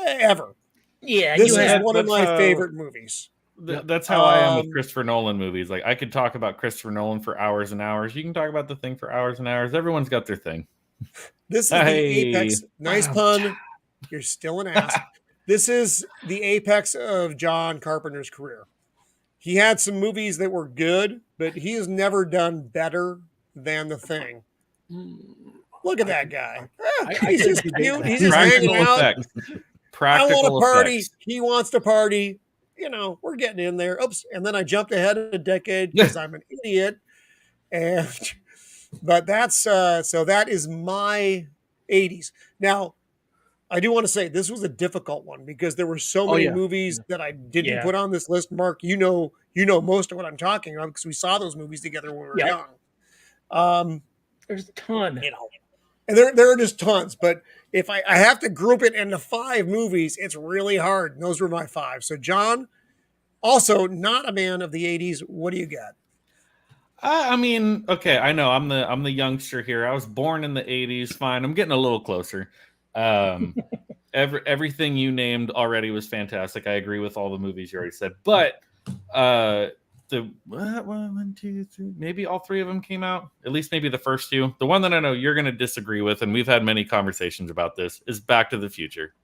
ever. Yeah, This you is have. one of that's my how- favorite movies. That's how I am with Um, Christopher Nolan movies. Like, I could talk about Christopher Nolan for hours and hours. You can talk about The Thing for hours and hours. Everyone's got their thing. This is the Hey. apex. Nice pun. You're still an ass. This is the apex of John Carpenter's career. He had some movies that were good, but he has never done better than The Thing. Look at that guy. He's just cute. He's just hanging Practical out. effects. I Practical want to party. effects. He wants to party. We're getting in there. Oops. And then I jumped ahead a decade because I'm an idiot. But that's so that is my 80s. Now, I do want to say this was a difficult one because there were so many yeah. movies that I didn't Yeah. put on this list. Mark, you know most of what I'm talking about because we saw those movies together when we were Yeah. young. There's a ton. And there are just tons, but if I have to group it into 5 movies, it's really hard. And those were my 5. So John, also not a man of the 80s. What do you got? I mean, okay, I know I'm the youngster here. I was born in the 80s. Fine, I'm getting a little closer. Everything you named already was fantastic. I agree with all the movies you already said, but the one, two, three, maybe all 3 of them came out. At least maybe the first 2. The one that I know you're going to disagree with, and we've had many conversations about this, is Back to the Future.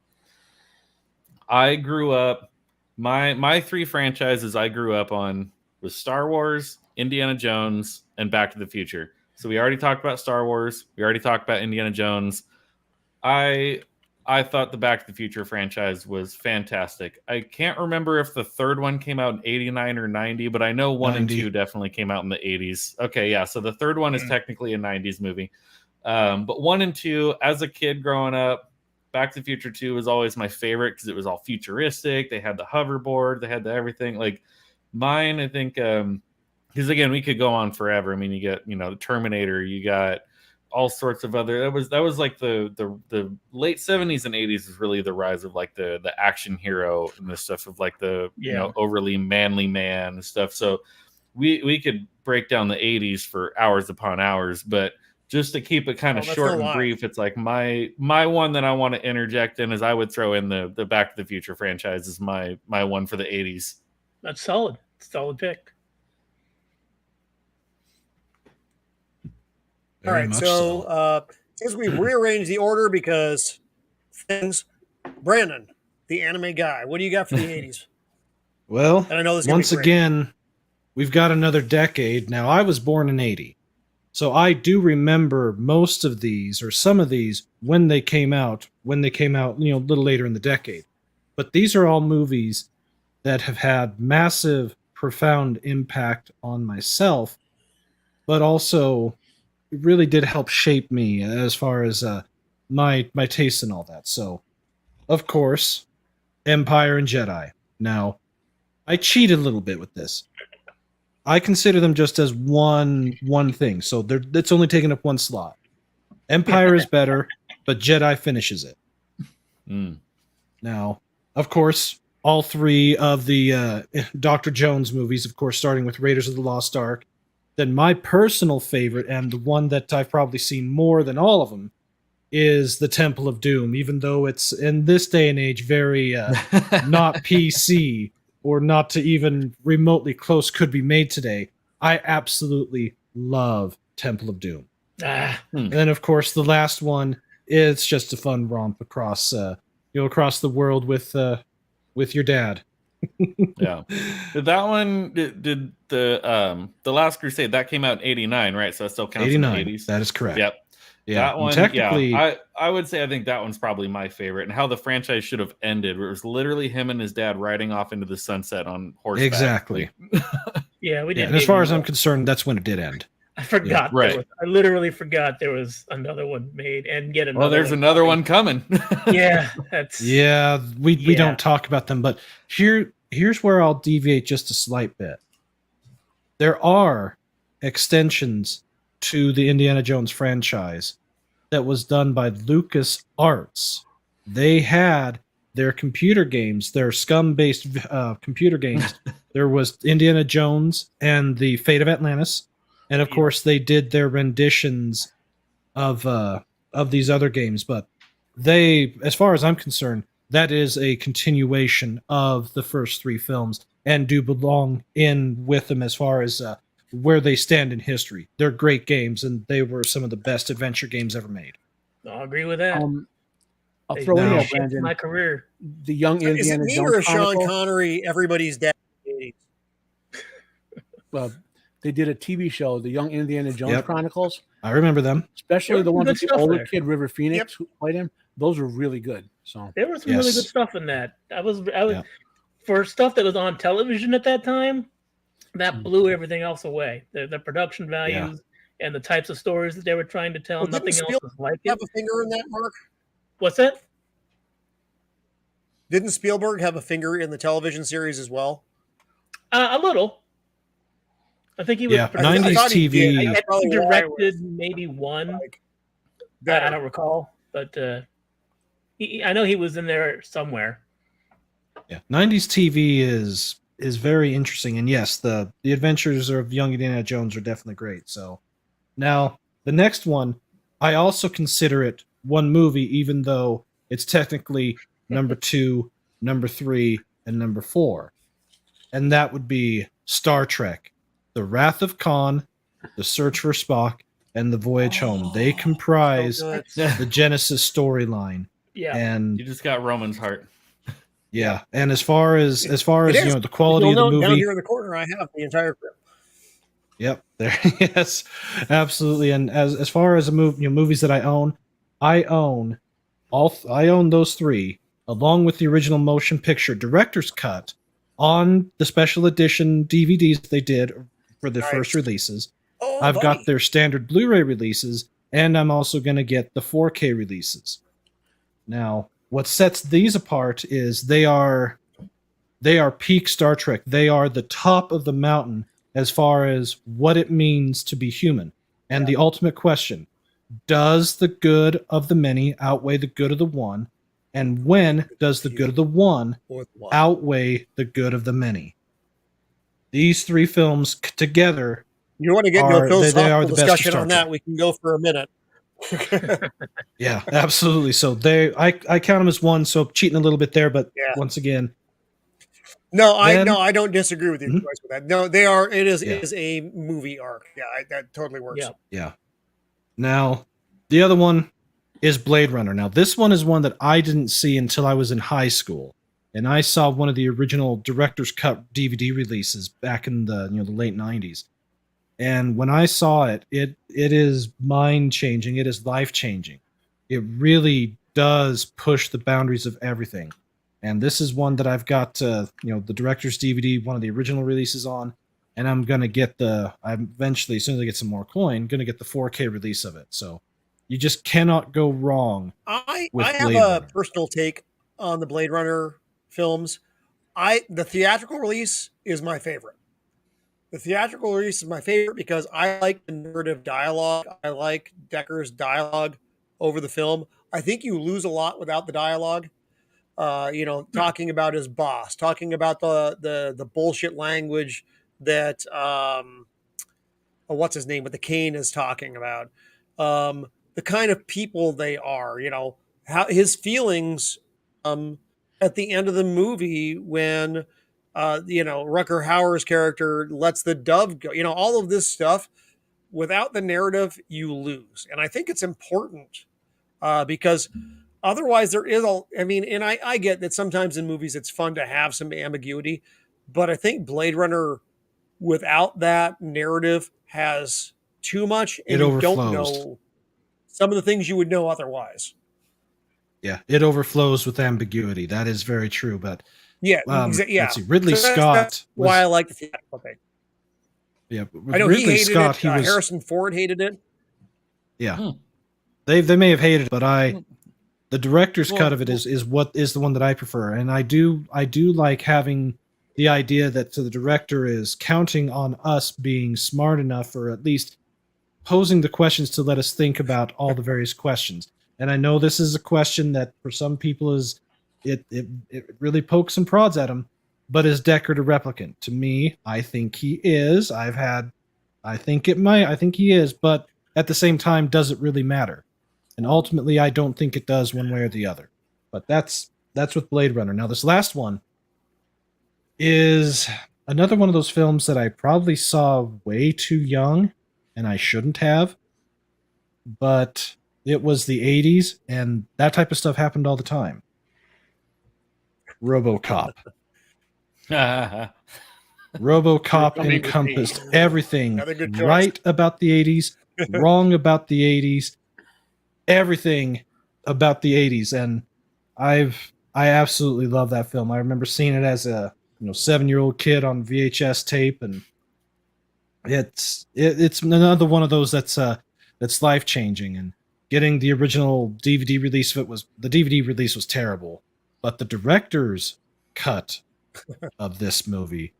I grew up. My 3 franchises I grew up on was Star Wars, Indiana Jones, and Back to the Future. So we already talked about Star Wars. We already talked about Indiana Jones. I thought the Back to the Future franchise was fantastic. I can't remember if the 3rd one came out in 89 or 90, but I know 1 and 2 definitely came out in the 80s. Okay, yeah, so the 3rd one is technically a 90s movie. But 1 and 2, as a kid growing up, Back to the Future 2 was always my favorite because it was all futuristic. They had the hoverboard. They had the everything. Like, mine, I think, because, again, we could go on forever. I mean, you got, the Terminator. You got all sorts of other. That was like the late 70s and 80s is really the rise of like the action hero and the stuff of like the overly manly man and stuff. So we could break down the 80s for hours upon hours, but just to keep it kind of short and brief, it's like my one that I want to interject in is I would throw in the Back to the Future franchise is my one for the 80s. That's solid. Solid pick. All right, so since we've rearranged the order because things, Brandon, the anime guy, what do you got for the 80s? Well, And I know this once again, we've got another decade. Now, I was born in 80, so I do remember most of these or some of these when they came out, a little later in the decade. But these are all movies that have had massive, profound impact on myself, but also it really did help shape me as far as my tastes and all that. So, of course, Empire and Jedi. Now, I cheated a little bit with this. I consider them just as one thing. So it's only taking up 1 slot. Empire is better, but Jedi finishes it. Now, of course, all 3 of the Dr. Jones movies, of course, starting with Raiders of the Lost Ark. Then my personal favorite, and the one that I've probably seen more than all of them, is the Temple of Doom, even though it's, in this day and age, very not PC, or not to even remotely close could be made today. I absolutely love Temple of Doom. And then, of course, the last one, it's just a fun romp across across the world with your dad. Yeah. Did that one did the Last Crusade that came out in 89, right? So that still counts in the 89. 80s. That is correct. Yep. Yeah. That one, technically, yeah. I would say I think that one's probably my favorite, and how the franchise should have ended, where it was literally him and his dad riding off into the sunset on horseback. Exactly. Yeah, we did. And as far as I'm concerned, that's when it did end. I forgot. Yeah, right. I literally forgot there was another one made, and get another. Well, there's another one coming. Yeah, that's. Yeah, we don't talk about them, but here's where I'll deviate just a slight bit. There are extensions to the Indiana Jones franchise that was done by Lucas Arts. They had their computer games, their Scum-based computer games. There was Indiana Jones and the Fate of Atlantis, and of course they did their renditions of these other games. But they, as far as I'm concerned, that is a continuation of the first three films and do belong in with them as far as where they stand in history. They're great games, and they were some of the best adventure games ever made. I'll agree with that. I'll throw in there, shaped Brandon. my career. The Young Is it Indiana me Jones or Sean Chronicle. Connery, everybody's dad? in the 80s? They did a TV show, The Young Indiana Jones Yep. Chronicles, I remember them. especially There the was one good with the stuff older there. kid, River Phoenix, Yep. who played him. Those were really good. So There was some really Yes. good stuff in that. I was Yeah. for stuff that was on television at that time. That blew everything else away. The production values and the types of stories that they were trying to tell. Well, didn't Nothing else Spielberg was like Have it. a finger in that, Mark? What's that? Didn't Spielberg have a finger in the television series as well? A little. I think he was. Yeah, producing- 90s thought he did. TV. I think Probably he why I was directed maybe one. like, I don't recall, but I know he was in there somewhere. Yeah, 90s TV is very interesting, and yes, the adventures of young Indiana Jones are definitely great. So now the next one, I also consider it one movie, even though it's technically number 2, number 3, and number 4, and that would be Star Trek: The Wrath of Khan, The Search for Spock, and The Voyage Home. They comprise so good. the Genesis storyline, Yeah, and You just got Roman's heart. yeah, and as far as It is. the quality You'll of the note down movie, here in the corner, I have the entire film. yep, there, yes, absolutely. And as far as movies that I own those 3 along with the original motion picture director's cut on the special edition DVDs they did for the Nice. first releases. Oh, I've buddy. got their standard Blu-ray releases, and I'm also going to get the 4K releases. Now, what sets these apart is they are peak Star Trek. They are the top of the mountain as far as what it means to be human. And the ultimate question, does the good of the many outweigh the good of the one? And when does the good of the one With one. outweigh the good of the many? These 3 films together, You want to get into a they are philosophical the best of discussion Star on that? Trek. We can go for a minute. yeah, absolutely. So I count them as one, so cheating a little bit there, but Yeah. once again, No, I Then- I don't disagree with your Mhm. choice with that. No, they are. It is Yeah. it is a movie arc. Yeah, that totally works. yeah. yeah. Now, the other one is Blade Runner. Now, this one is one that I didn't see until I was in high school, and I saw one of the original director's cut DVD releases back in the the late 90s. And when I saw it, it is mind changing. It is life changing. It really does push the boundaries of everything. And this is one that I've got, the director's DVD, one of the original releases on, and I'm gonna get I'm eventually, as soon as I get some more coin, gonna get the 4K release of it. So you just cannot go wrong. I With have Blade a Runner. personal take on the Blade Runner films. The theatrical release is my favorite. The theatrical release is my favorite because I like the narrative dialogue. I like Decker's dialogue over the film. I think you lose a lot without the dialogue. Talking about his boss, talking about the bullshit language that what's his name, but the Kane is talking about. The kind of people they are, how his feelings at the end of the movie when Rucker Hauer's character lets the dove go, all of this stuff. without the narrative, you lose. And I think it's important because otherwise there is and I get that sometimes in movies it's fun to have some ambiguity, but I think Blade Runner without that narrative has too much, and It you don't overflows. know some of the things you would know otherwise. Yeah, it overflows with ambiguity. That is very true. But Yeah, yeah. let's see. Ridley So Scott. that's why I like the theatrical thing. Yeah, with I know Ridley he hated Scott, it. he was. Harrison Ford hated it. Yeah, Hmm. they may have hated it, but the director's Well, cut of it is the one that I prefer, and I do like having the idea that the director is counting on us being smart enough, or at least posing the questions to let us think about all the various questions. And I know this is a question that for some people is it really pokes and prods at him, but is Deckard a replicant? To me, I think he is. I think he is, but at the same time, does it really matter? And ultimately, I don't think it does one way or the other. But that's with Blade Runner. Now, this last one is another one of those films that I probably saw way too young, and I shouldn't have. But it was the 80s, and that type of stuff happened all the time. RoboCop. RoboCop encompassed everything Another good choice. right about the 80s, wrong about the 80s, everything about the 80s. And I absolutely love that film. I remember seeing it as a 7-year-old kid on VHS tape, and it's another one of those that's life changing. And getting the original DVD release of it the DVD release was terrible, but the director's cut of this movie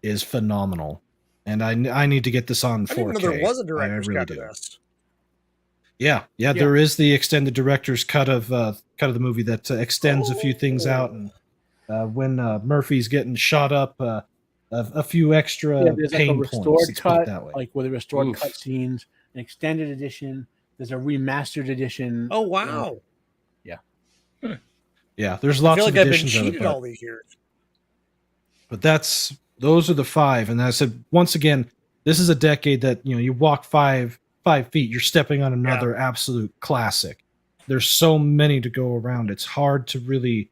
is phenomenal, and I need to get this on 4K. I didn't know there was a I director's really cut do. of this. Yeah, there is the extended director's cut of the movie that extends a few things out, and when Murphy's getting shot up, a few extra there's pain like a points. restored Let's put it cut, that way. like where the restored Oof. cut scenes, an extended edition. There's a remastered edition. Oh wow! Yeah, there's I lots feel of like I've been editions of cheated it, all these years. but those are the 5. And I said once again, this is a decade that you walk 5 feet, you're stepping on another absolute classic. There's so many to go around. It's hard to really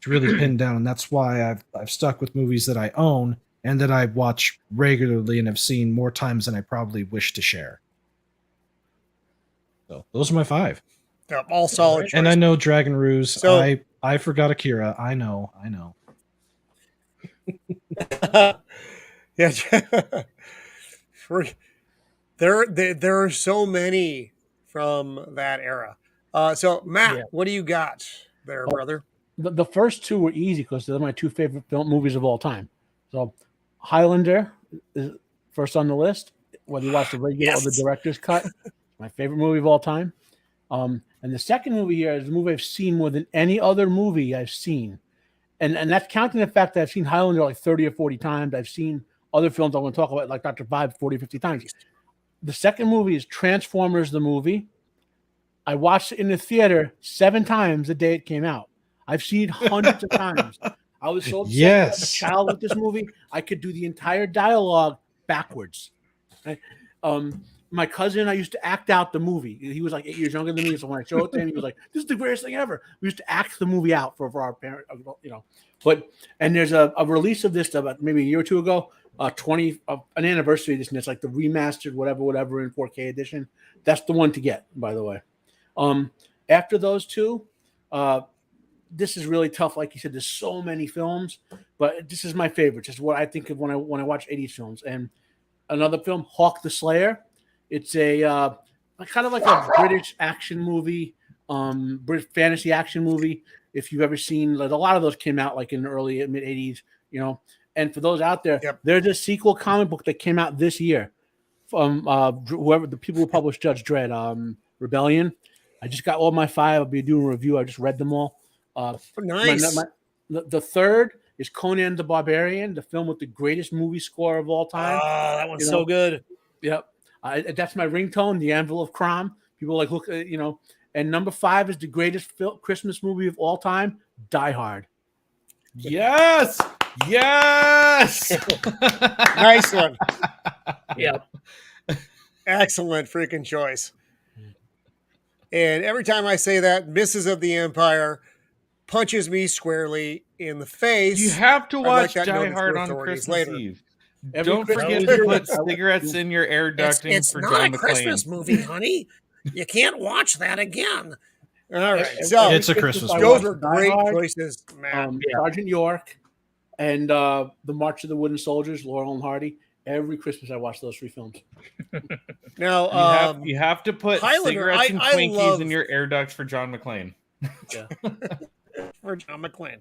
pin down, and that's why I've stuck with movies that I own and that I watch regularly and have seen more times than I probably wish to share. So those are my 5. Yeah, all solid. And I know Dragon Ruse. So- I forgot Akira. I know. Yeah, there are so many from that era. So Matt, Yeah. what do you got there, brother? The first 2 were easy because they're my 2 favorite movies of all time. So Highlander is first on the list. Whether you watch the regular or the director's cut, my favorite movie of all time. And the second movie here is a movie I've seen more than any other movie I've seen. And that's counting the fact that I've seen Highlander like 30 or 40 times. I've seen other films I want to talk about, like Dr. Vibe, 40, 50 times. The second movie is Transformers, the movie. I watched it in the theater 7 times the day it came out. I've seen it hundreds of times. I was so upset as a child with this movie. I could do the entire dialogue backwards. My cousin, I used to act out the movie. He was like 8 years younger than me, so when I showed it to him, he was like, "This is the greatest thing ever." We used to act the movie out for our parents, and there's a release of this about maybe a year or 2 ago, an anniversary edition. It's like the remastered whatever in 4K edition. That's the one to get, by the way. After those 2, this is really tough. Like you said, there's so many films, but this is my favorite. Just what I think of when I watch 80s films. And another film, Hawk the Slayer. It's a kind of like a British action movie, British fantasy action movie. If you've ever seen, like, a lot of those came out like in the early mid 80s, And for those out there, there's a sequel comic book that came out this year from whoever the people who published Judge Dredd, Rebellion. I just got all my 5. I'll be doing a review. I just read them all. Nice. The third is Conan the Barbarian, the film with the greatest movie score of all time. Oh, that one's so good. Yep. That's my ringtone, The Anvil of Crom. People like look, And number 5 is the greatest Christmas movie of all time, Die Hard. Yes. Nice one. Yeah. excellent freaking choice. And every time I say that, Misses of the Empire punches me squarely in the face. You have to I'd watch like that Die noted Hard for on authorities Christmas later. Eve. Every Don't Christmas forget movie- to put cigarettes in your air ducting It's for not John a Christmas McClane. movie, honey. You can't watch that again. All right, Every so It's a Christmas Christmas I movie. those watch were Die great Hard, choices, Matt. Yeah. Sergeant York, and the March of the Wooden Soldiers, Laurel and Hardy. Every Christmas I watch those 3 films. Now, You have to put Highlander, cigarettes and I Twinkies love- in your air ducts for John McClane. for John McClane.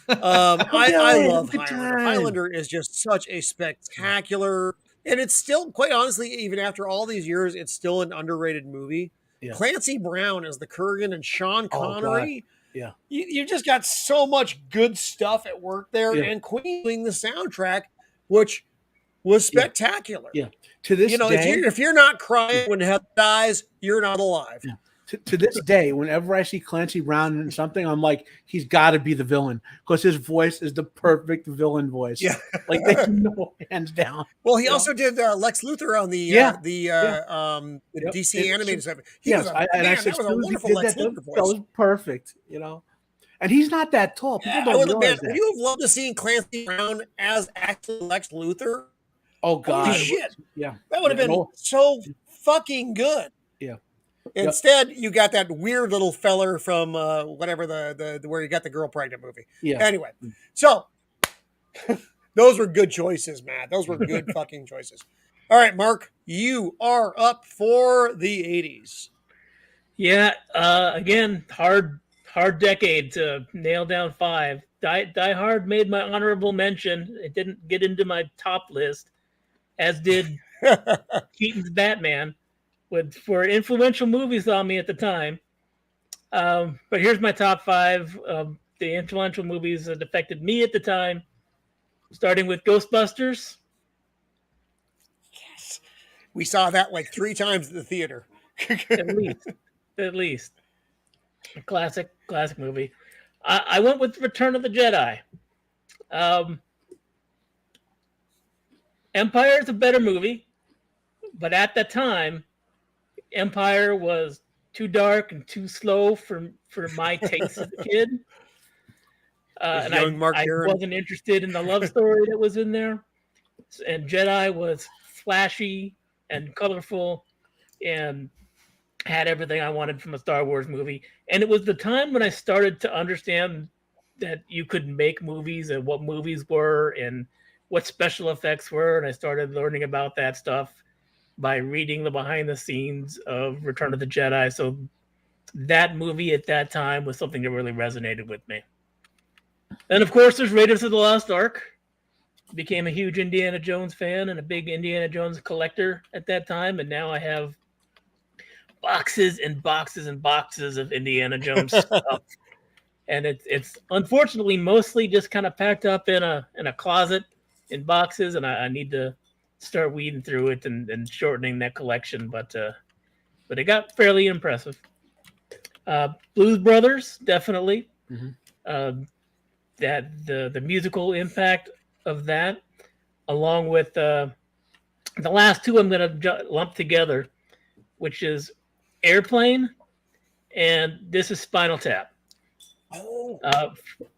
I love Good Highlander. time. Highlander is just such a spectacular, and it's still, quite honestly, even after all these years, it's still an underrated movie. Yeah. Clancy Brown as the Kurgan and Sean Oh, God. Connery. Yeah. You just got so much good stuff at work there, Yeah. and Queen doing the soundtrack, which was spectacular. Yeah. To this day, if you're not crying when Heather dies, you're not alive. Yeah. To this day, whenever I see Clancy Brown in something, I'm like, he's got to be the villain because his voice is the perfect villain voice. Yeah. Like they know, hands down. Well, he Yeah. also did Lex Luthor on the Yeah. the DC It- animated stuff. Yes, that was a wonderful Lex Luthor that voice. was perfect. And he's not that tall. People I don't would, realize man, that. would you have loved to see Clancy Brown as actually Lex Luthor? Oh God, Holy shit. Yeah, That would have Yeah, been no. so fucking good. Yeah. Instead, you got that weird little feller from whatever the where you got the girl pregnant movie. yeah. Anyway, so those were good choices, Matt. Those were good fucking choices. All right, Mark, you are up for the 80s. Yeah, again, hard decade to nail down 5. Die Hard made my honorable mention. It didn't get into my top list, as did Keaton's Batman, for influential movies on me at the time. But here's my top 5 of the influential movies that affected me at the time, starting with Ghostbusters. Yes. We saw that like 3 times at the theater. At least. A classic movie. I went with Return of the Jedi. Empire is a better movie, but at the time, Empire was too dark and too slow for my taste as a kid. And young Mark I Darin. wasn't interested in the love story that was in there. And Jedi was flashy and colorful and had everything I wanted from a Star Wars movie. And it was the time when I started to understand that you could make movies and what movies were and what special effects were. And I started learning about that stuff by reading the behind the scenes of Return of the Jedi. So that movie at that time was something that really resonated with me. And of course, there's Raiders of the Lost Ark. Became a huge Indiana Jones fan and a big Indiana Jones collector at that time. And now I have boxes and boxes and boxes of Indiana Jones stuff. And it's unfortunately mostly just kind of packed up in a closet in boxes, and I need to start weeding through it and shortening that collection. But it got fairly impressive. Blues Brothers, definitely. Mhm. That the musical impact of that, along with the last 2 I'm going to lump together, which is Airplane and This Is Spinal Tap. Oh,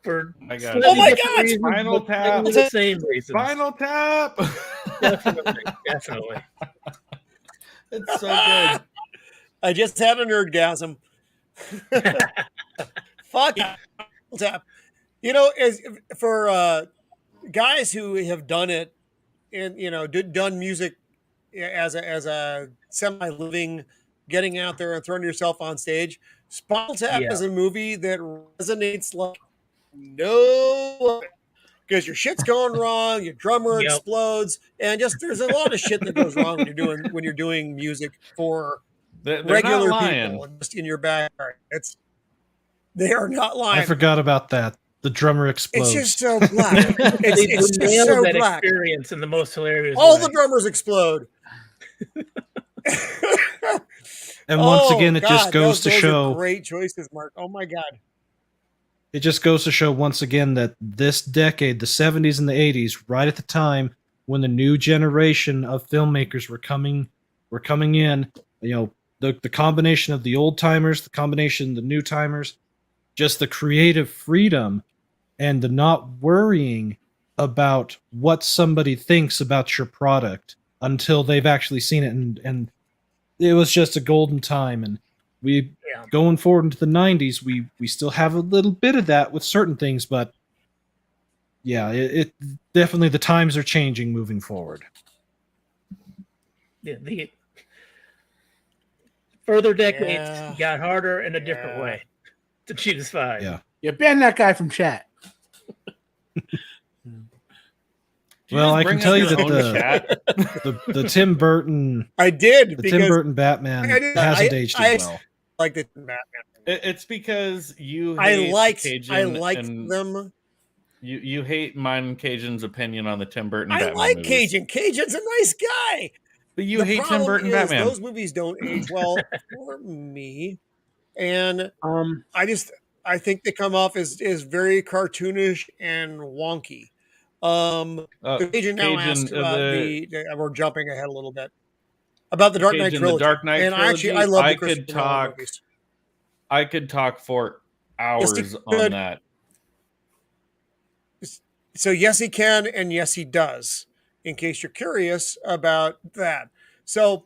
For my God. slightly Oh my different God! reasons, Spinal but Tap. the same reasons. Spinal Tap. Definitely. It's so good. I just had an nerdgasm. Fuck tap. As for guys who have done it and done music as a semi living, getting out there and throwing yourself on stage. Spinal Tap Yeah. is a movie that resonates like no, because your shit's going wrong, your drummer Yep. explodes, and just there's a lot of shit that goes wrong when you're doing music for They're regular not lying. people just in your backyard. They are not lying. I forgot about that. The drummer explodes. It's just so black. It's They just nailed so that black. experience in the most hilarious All way. the drummers explode. and once Oh, again, it just God, goes to those are show. great choices, Mark. Oh my God. It just goes to show once again that this decade, the 70s and the 80s, right at the time when the new generation of filmmakers were coming We're coming in, the combination of the old timers, the combination of the new timers, just the creative freedom and the not worrying about what somebody thinks about your product until they've actually seen it. And it was just a golden time. And we going forward into the 90s, we still have a little bit of that with certain things, but yeah, it definitely, the times are changing moving forward. Yeah, the further decades got harder in a different way to choose 5. Yeah. You ban that guy from chat. Well, I can tell you that the Tim Burton, Tim Burton Batman hasn't aged well. Like the Batman. It's because you hate I like them. You hate mine Cajun's opinion on the Tim Burton Batman I like movies. Cajun. Cajun's a nice guy. But you hate Tim Burton Batman. Those movies don't age well for me. And I think they come off as very cartoonish and wonky. Cajun now asked about we're jumping ahead a little bit. About the Dark Knight trilogy. The Dark Knight and trilogy, I love the Christopher Nolan movies. I could talk for hours on that. So yes, he can, and yes, he does. In case you're curious about that, so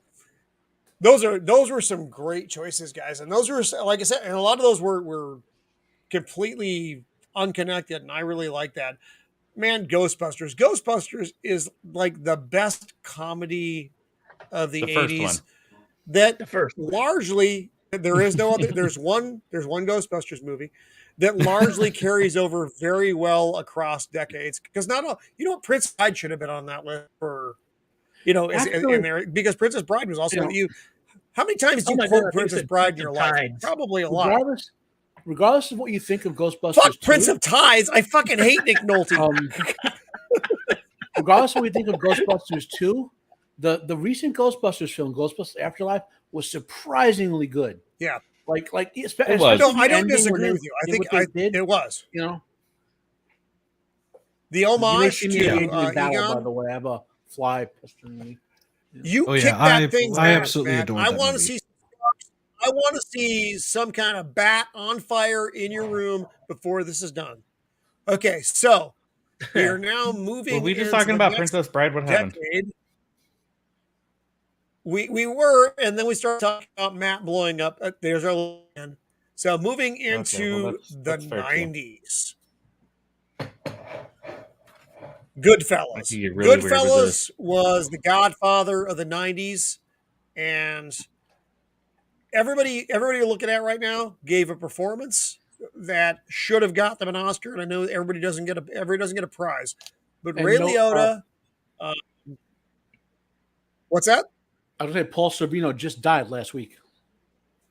those were some great choices, guys, and those were, like I said, and a lot of those were completely unconnected, and I really like that. Man, Ghostbusters is like the best comedy of the 80s. That the first largely there is no other. There's one Ghostbusters movie that largely carries over very well across decades, because not all, Prince Bride should have been on that list for, in there, because Princess Bride was also you. How many times do you quote Princess Bride in your life? Probably a lot. Regardless of what you think of Ghostbusters, fuck Prince of Tides. I fucking hate Nick Nolte. Regardless of what you think of Ghostbusters 2, the recent Ghostbusters film, Ghostbusters Afterlife, was surprisingly good. Yeah. Like it was. I don't disagree with you. I think it was. The homage to Egon. By the way, I have a fly pestering me. You kick that thing. I absolutely adore that. I want to see. I want to see some kind of bat on fire in your room before this is done. Okay, so we are now moving. Were we just talking about Princess Bride? What happened? We were, and then we started talking about Matt blowing up. There's our land. So moving into the 90s. Goodfellas. Goodfellas was the godfather of the 90s, and everybody you're looking at right now gave a performance that should have got them an Oscar, and I know everybody doesn't get a prize, but Ray Liotta. What's that? I was going to say Paul Sorvino just died last week.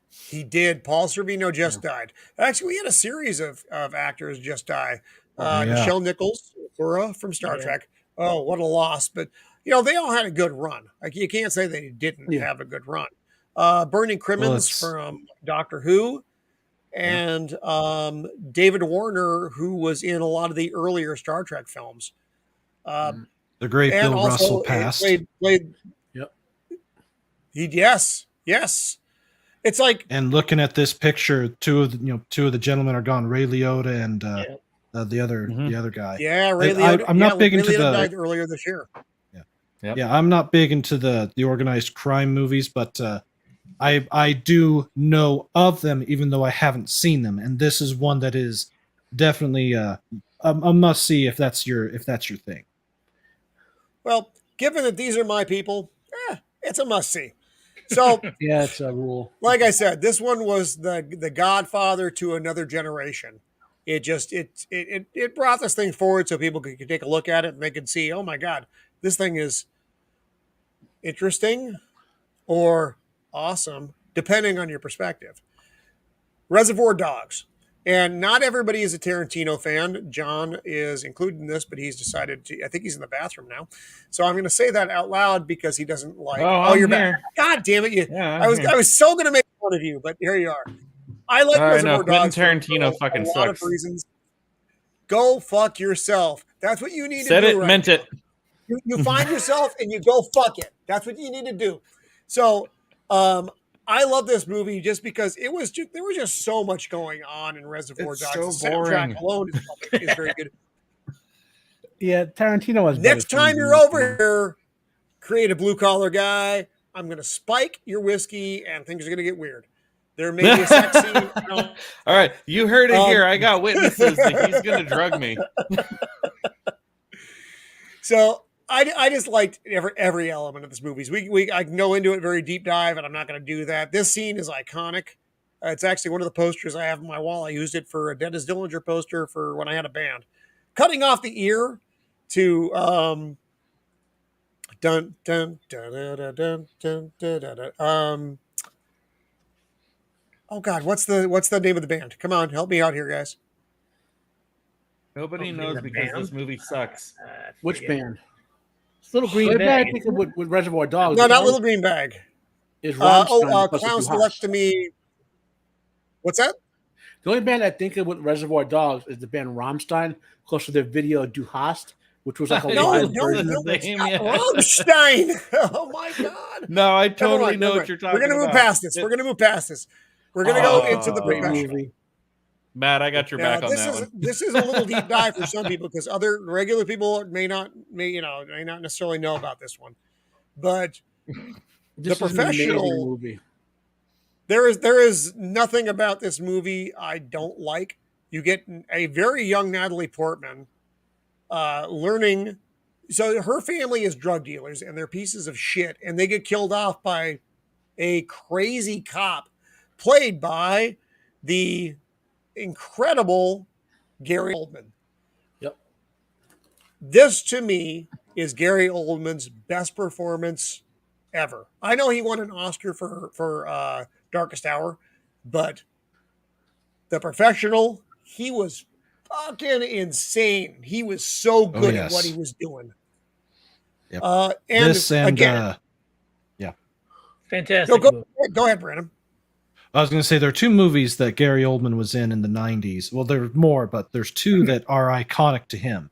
He did. Paul Sorvino just died. Actually, we had a series of actors just die. Nichelle Nichols, Uhura from Star Trek. Oh, what a loss! But they all had a good run. Like, you can't say they didn't have a good run. Bernie Crimmins from Doctor Who, and David Warner, who was in a lot of the earlier Star Trek films. The great Bill Russell passed. Played yes. It's like, and looking at this picture, two of the gentlemen are gone. Ray Liotta and the other guy. Yeah, Ray Liotta. I'm not big into Liotta died earlier this year. Yeah, I'm not big into the organized crime movies, but I do know of them, even though I haven't seen them. And this is one that is definitely a must see if that's your thing. Well, given that these are my people, it's a must see. So yeah, it's a rule. Like I said, this one was the godfather to another generation. It brought this thing forward so people could take a look at it and they could see, oh my God, this thing is interesting or awesome, depending on your perspective. Reservoir Dogs. And not everybody is a Tarantino fan. John is included in this, but he's decided to, I think he's in the bathroom now. So I'm going to say that out loud because he doesn't like, you're back. God damn it. I was so going to make fun of you, but here you are. I like Reservoir Dogs. Tarantino fucking sucks. A lot of reasons. Go fuck yourself. That's what you need to do. Said it, meant it. You find yourself and you go fuck it. That's what you need to do. So, I love this movie just because there was just so much going on in Reservoir It's Dogs. so The soundtrack boring. alone is very good. Yeah, Tarantino has Next better time films you're than over that. here, create a blue collar guy. I'm going to spike your whiskey, and things are going to get weird. There may be a sex scene. All right, you heard it here. Um, I got witnesses that he's gonna drug me. So I just liked every element of this movie. I can go into it very deep dive, and I'm not going to do that. This scene is iconic. It's actually one of the posters I have on my wall. I used it for a Dennis Dillinger poster for when I had a band. Cutting off the ear to dun dun dun dun dun dun dun dun, dun, dun. Oh God, what's the name of the band? Come on, help me out here, guys. Nobody Oh, knows the because band? this movie sucks. Which forget. band? It's Little Green The only band I Bag. think of with Reservoir Dogs. No, not Little Green Bag. Is Rammstein because of Clowns Du Left Hast. to Me. What's that? The only band I think of with Reservoir Dogs is the band Rammstein, close to their video Du Hast, which was like a No, live no, version no, of this. Same, yeah. Rammstein. Oh my God. No, I totally Never know mind. what you're talking We're gonna about. move past this. We're gonna move past this. We're gonna go into the great professional. movie. Matt, I got your Now, back on that one. this is a little deep dive for some people because other regular people may not necessarily know about this one. But This The is an amazing Professional- movie. there is nothing about this movie I don't like. You get a very young Natalie Portman learning. So her family is drug dealers and they're pieces of shit, and they get killed off by a crazy cop played by the incredible Gary Oldman. Yep. This to me is Gary Oldman's best performance ever. I know he won an Oscar for Darkest Hour, but The Professional, he was fucking insane. He was so good at what yes. he was doing. Yep. And This and again, Fantastic go movie. ahead, Brandon. I was going to say there are two movies that Gary Oldman was in the 90s. Well, there are more, but there's two that are iconic to him.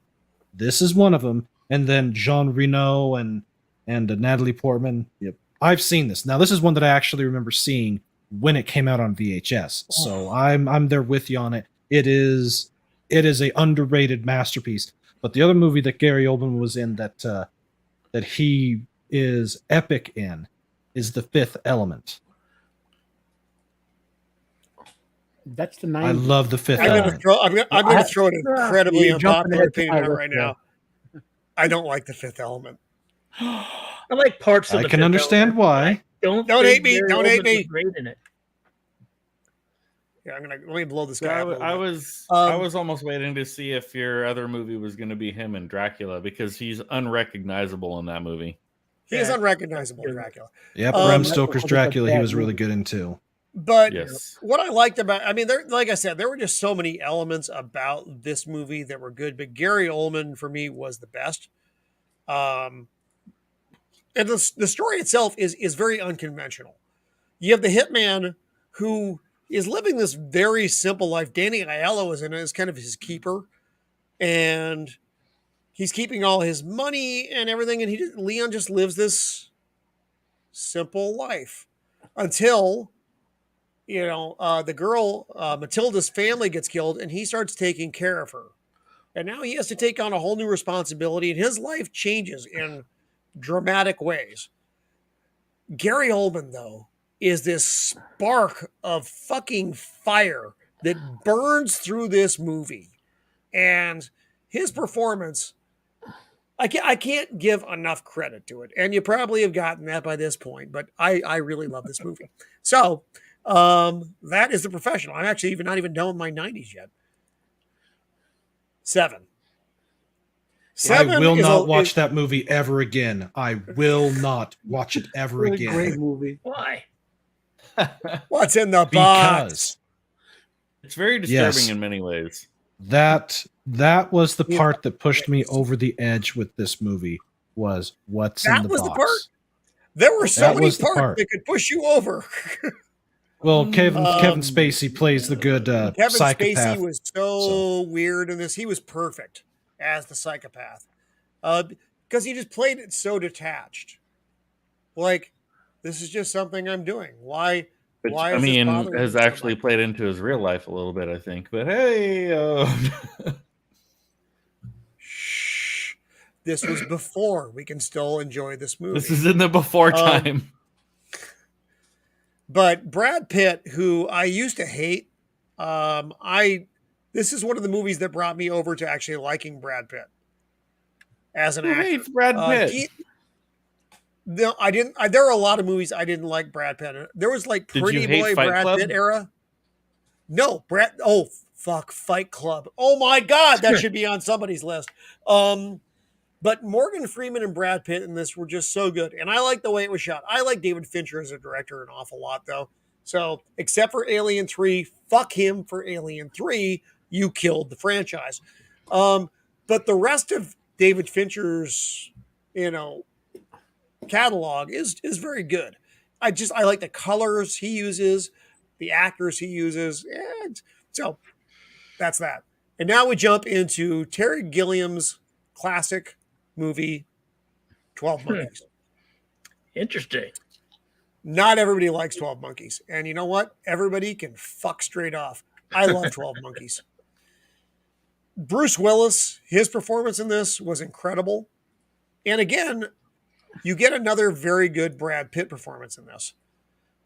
This is one of them, and then Jean Reno and Natalie Portman. Yep, I've seen this. Now, this is one that I actually remember seeing when it came out on VHS. So I'm there with you on it. It is a underrated masterpiece. But the other movie that Gary Oldman was in that he is epic in is The Fifth Element. That's the 90s. I love The Fifth I'm going to Element. throw. I'm going to throw an incredibly You're jumping unpopular ahead to opinion my out list, right yeah. now. I don't like The Fifth Element. I like parts of I the can Fifth understand Element. why. Don't hate think me, Gary don't hate Oldman me. was Great in it. Yeah, let me blow this So guy up. a little I bit. was Um, I was almost waiting to see if your other movie was going to be him and Dracula because he's unrecognizable in that movie. He is Yeah. unrecognizable, Dracula. Yep, Um, Bram Stoker's that's a Dracula, he bad was really movie. good in too. But Yes. what I liked about, like I said, there were just so many elements about this movie that were good. But Gary Oldman for me was the best. And the story itself is very unconventional. You have the hitman who is living this very simple life. Danny Aiello is in it as kind of his keeper, and he's keeping all his money and everything. And Leon just lives this simple life until the girl Matilda's family gets killed, and he starts taking care of her. And now he has to take on a whole new responsibility, and his life changes in dramatic ways. Gary Oldman, though, is this spark of fucking fire that burns through this movie. And his performance, I can't give enough credit to it. And you probably have gotten that by this point, but I really love this movie. So that is The Professional. I'm actually not even done with my 90s yet. 7. I will not watch that movie ever again. I will not watch it ever Really great again. movie. Why? What's in the box? Because It's very disturbing Yes. in many ways. that was the part that pushed me over the edge with this movie was what's in That the was the box. part? There were so That many was the parts part. that could push you over. Well, Kevin Um, Spacey plays the good Kevin psychopath. Spacey was so weird in this. He was perfect as the psychopath because he just played it so detached. Like This is just something I'm doing. Why? Which, Why I is this mean, bothering has me so actually much? played into his real life a little bit, I think. But hey, Shh. This was before we can still enjoy this movie. this is in the before time. But Brad Pitt, who I used to hate, this is one of the movies that brought me over to actually liking Brad Pitt as an Who actor. hates Brad Pitt? No, I didn't. There are a lot of movies I didn't like Brad Pitt in. There was like Did Pretty you hate Boy Fight Brad Club? Pitt era. No, Brad. Oh fuck, Fight Club. Oh my god, that should be on somebody's list. But Morgan Freeman and Brad Pitt in this were just so good, and I like the way it was shot. I like David Fincher as a director an awful lot, though. So, except for Alien 3, fuck him for Alien 3. You killed the franchise. But the rest of David Fincher's, catalog is very good. I like the colors he uses, the actors he uses, and so that's that. And now we jump into Terry Gilliam's classic movie, 12 Monkeys. Interesting. Not everybody likes 12 Monkeys. And you know what? Everybody can fuck straight off. I love 12 Monkeys. Bruce Willis, his performance in this was incredible. And again, you get another very good Brad Pitt performance in this.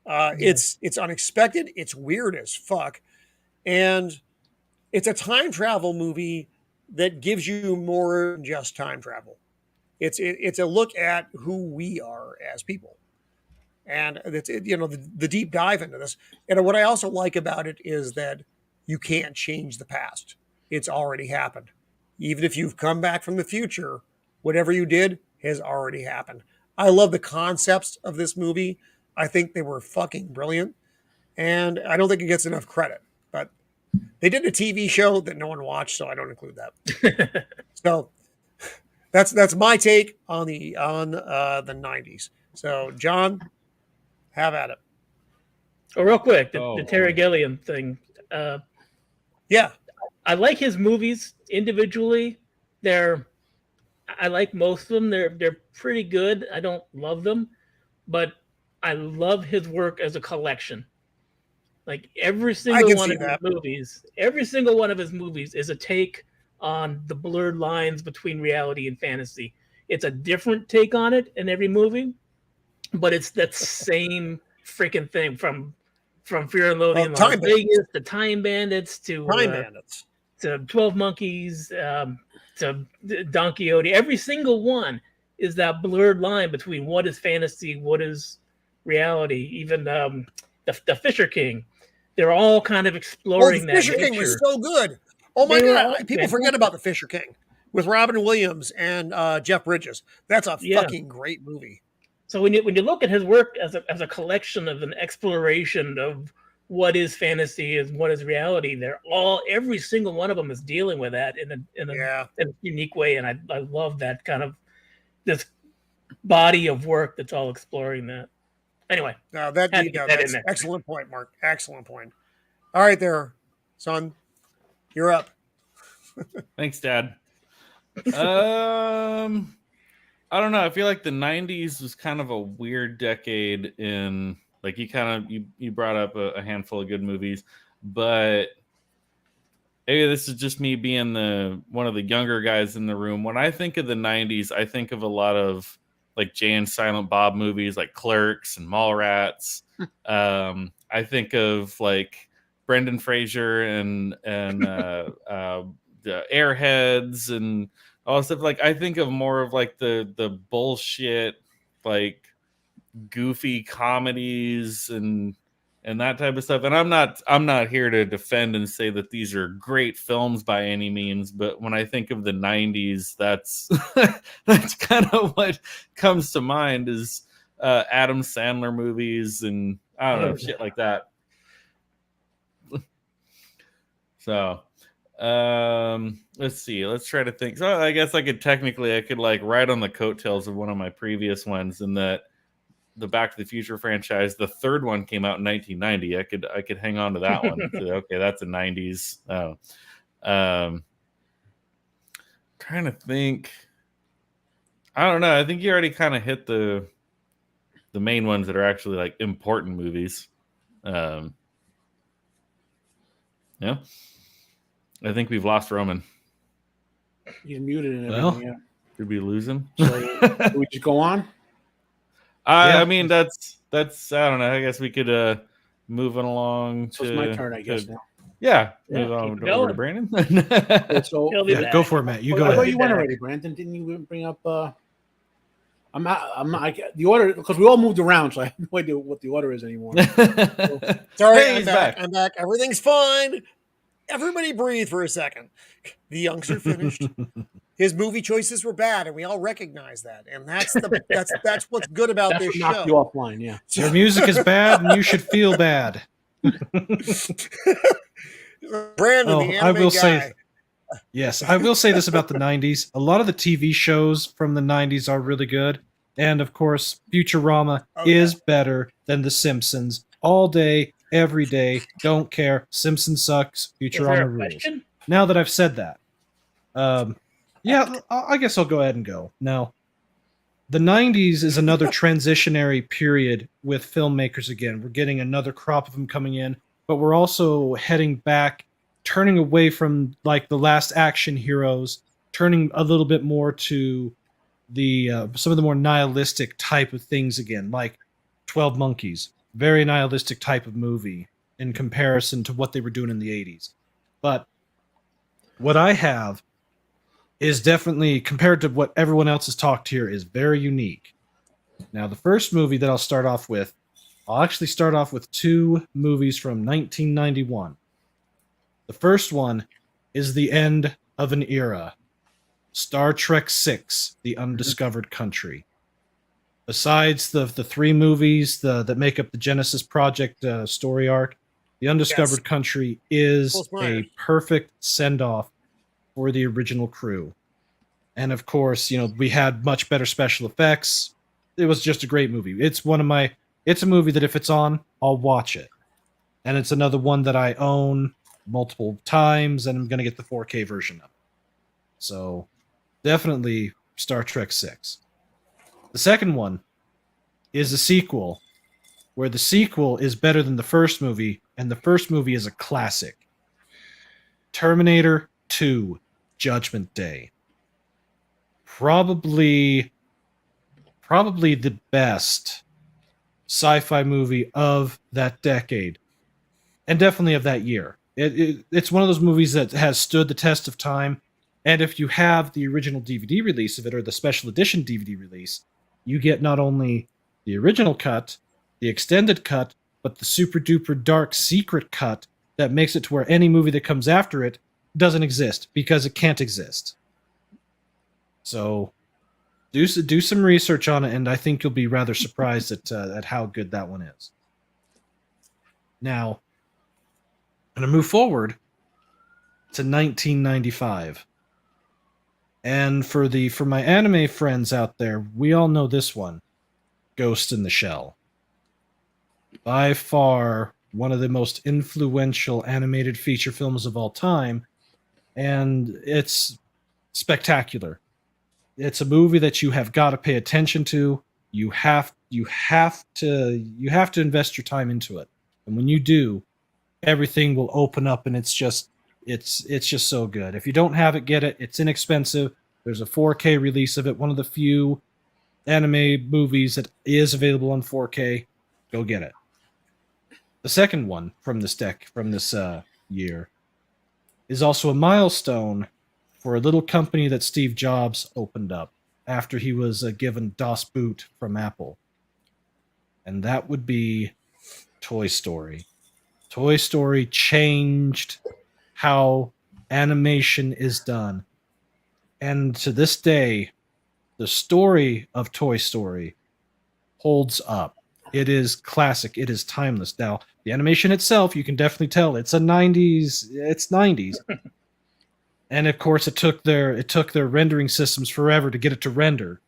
It's unexpected. It's weird as fuck. And it's a time travel movie that gives you more than just time travel. It's a look at who we are as people. And it's the deep dive into this. And what I also like about it is that you can't change the past. It's already happened. Even if you've come back from the future, whatever you did has already happened. I love the concepts of this movie. I think they were fucking brilliant. And I don't think it gets enough credit. But they did a TV show that no one watched, so I don't include that. So that's my take on the 90s. So John, have at it. Oh, real quick, the Terry Gilliam thing. Yeah, I like his movies individually. I like most of them. They're pretty good. I don't love them, but I love his work as a collection. Like every single one of his movies, every single one of his movies is a take on the blurred lines between reality and fantasy. It's a different take on it in every movie, but it's that same freaking thing from Fear and Loathing in Las Vegas to Time Bandits to 12 Monkeys to Don Quixote. Every single one is that blurred line between what is fantasy, what is reality. Even the Fisher King, they're all kind of exploring that. The Fisher King was so good. Oh my god, people forget about the Fisher King with Robin Williams and Jeff Bridges. That's a fucking great movie. So when you look at his work as a collection of an exploration of what is fantasy and what is reality, every single one of them is dealing with that in a unique way, and I love that kind of this body of work that's all exploring that. Anyway, that's excellent point, Mark. Excellent point. All right, there, son, you're up. Thanks, Dad. I don't know. I feel like the 90s was kind of a weird decade in like you brought up a handful of good movies, but maybe this is just me being one of the younger guys in the room. When I think of the 90s, I think of a lot of like Jay and Silent Bob movies like Clerks and Mallrats. I think of like Brendan Fraser and the Airheads and all stuff. Like I think of more of like the bullshit, like goofy comedies and that type of stuff. And I'm not here to defend and say that these are great films by any means, but when I think of the 90s, that's that's kind of what comes to mind is Adam Sandler movies and I don't know, shit like that. So let's see. Let's try to think. So I guess I could like ride on the coattails of one of my previous ones in that the Back to the Future franchise, the third one came out in 1990. I could hang on to that one. So, okay, that's a 90s. Trying to think. I don't know. I think you already kind of hit the the main ones that are actually like important movies. Yeah, I think we've lost Roman. He's muted and Well. everything. Yeah. Did we lose him? So do we just go on? I mean, that's I don't know. I guess we could move it along. So it's my turn, I guess now. Yeah, Yeah, move on keep over to going. Brandon. Okay, so He'll be Yeah, back. go for it, Matt. You I go thought ahead. you went already, Brandon. Didn't you bring up? I'm not. The order, because we all moved around, so I have no idea what the order is anymore. Sorry, Hey, I'm he's back. back. I'm back. Everything's fine. Everybody breathe for a second. The youngster finished. His movie choices were bad, and we all recognize that. And that's what's good about That's this what knocked you show. offline. Yeah. Your music is bad, and you should feel bad. Brandon, Oh, the I anime will guy. say, yes, I will say this about the 90s. A lot of the TV shows from the 90s are really good. And of course, Futurama is better than The Simpsons. All day, every day, don't care. Simpsons sucks. Is there Futurama a rules. question? Now that I've said that, yeah, I guess I'll go ahead and go. Now, the 90s is another transitionary period with filmmakers again. We're getting another crop of them coming in, but we're also heading back, turning away from like the last action heroes, turning a little bit more to the some of the more nihilistic type of things again, like 12 Monkeys. Very nihilistic type of movie in comparison to what they were doing in the 80s. But what I have is definitely, compared to what everyone else has talked here, is very unique. Now, the first movie that I'll start off with, I'll actually start off with two movies from 1991. The first one is the end of an era. Star Trek VI, The Undiscovered Country. Besides the three movies that make up the Genesis Project story arc, The Undiscovered Country is a perfect send-off for the original crew. And of course, you know, we had much better special effects. It was just a great movie. It's a movie that if it's on, I'll watch it. And it's another one that I own multiple times, and I'm going to get the 4K version of it. So, definitely Star Trek VI. The second one is a sequel, where the sequel is better than the first movie, and the first movie is a classic. Terminator 2, Judgment Day. Probably the best sci-fi movie of that decade, and definitely of that year. It's one of those movies that has stood the test of time, and if you have the original DVD release of it or the special edition DVD release, you get not only the original cut, the extended cut, but the super duper dark secret cut that makes it to where any movie that comes after it doesn't exist because it can't exist. So do some research on it, and I think you'll be rather surprised at how good that one is. Now, I'm going to move forward to 1995. And for my anime friends out there, we all know this one, Ghost in the Shell. By far one of the most influential animated feature films of all time, and it's spectacular. It's a movie that you have got to pay attention to. You have to invest your time into it. And when you do, everything will open up, and it's just so good. If you don't have it, get it. It's inexpensive. There's a 4K release of it. One of the few anime movies that is available on 4K. Go get it. The second one from this year is also a milestone for a little company that Steve Jobs opened up after he was given DOS boot from Apple. And that would be Toy Story. Toy Story changed how animation is done. And to this day, the story of Toy Story holds up. It is classic. It is timeless. Now, the animation itself, you can definitely tell it's 90s. And of course, it took their rendering systems forever to get it to render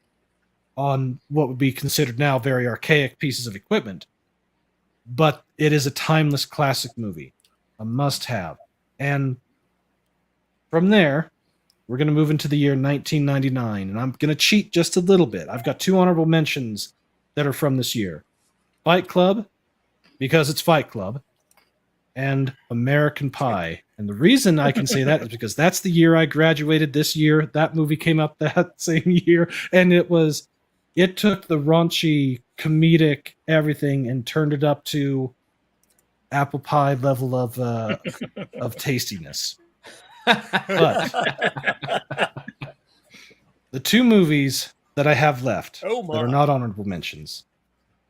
on what would be considered now very archaic pieces of equipment. But it is a timeless classic movie, a must-have. And from there, we're going to move into the year 1999, and I'm going to cheat just a little bit. I've got two honorable mentions that are from this year. Fight Club, because it's Fight Club, and American Pie. And the reason I can say that is because that's the year I graduated this year. That movie came out that same year, and it took the raunchy, comedic everything and turned it up to apple pie level of tastiness. But the two movies that I have left that are not honorable mentions,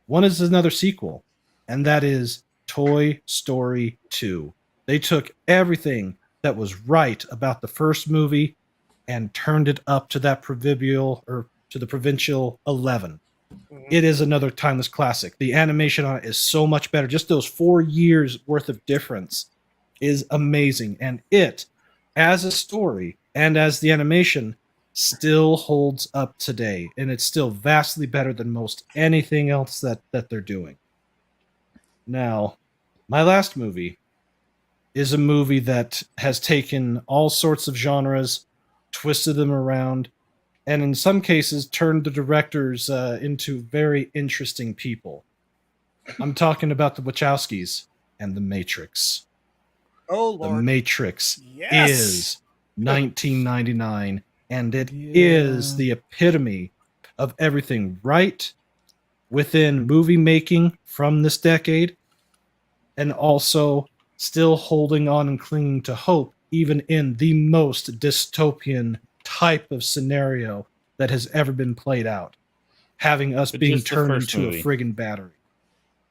one is another sequel, and that is Toy Story 2. They took everything that was right about the first movie and turned it up to that proverbial, or to the provincial 11. It is another timeless classic. The animation on it is so much better. Just those 4 years worth of difference is amazing. And it, as a story and as the animation, still holds up today. And it's still vastly better than most anything else that they're doing. Now, my last movie is a movie that has taken all sorts of genres, twisted them around, and in some cases turned the directors into very interesting people. I'm talking about the Wachowskis and The Matrix. Oh, Lord. The Matrix Yes. is 1999, and it is the epitome of everything right within movie making from this decade, and also still holding on and clinging to hope, even in the most dystopian type of scenario that has ever been played out, having us But being just the turned first into movie. a friggin' battery.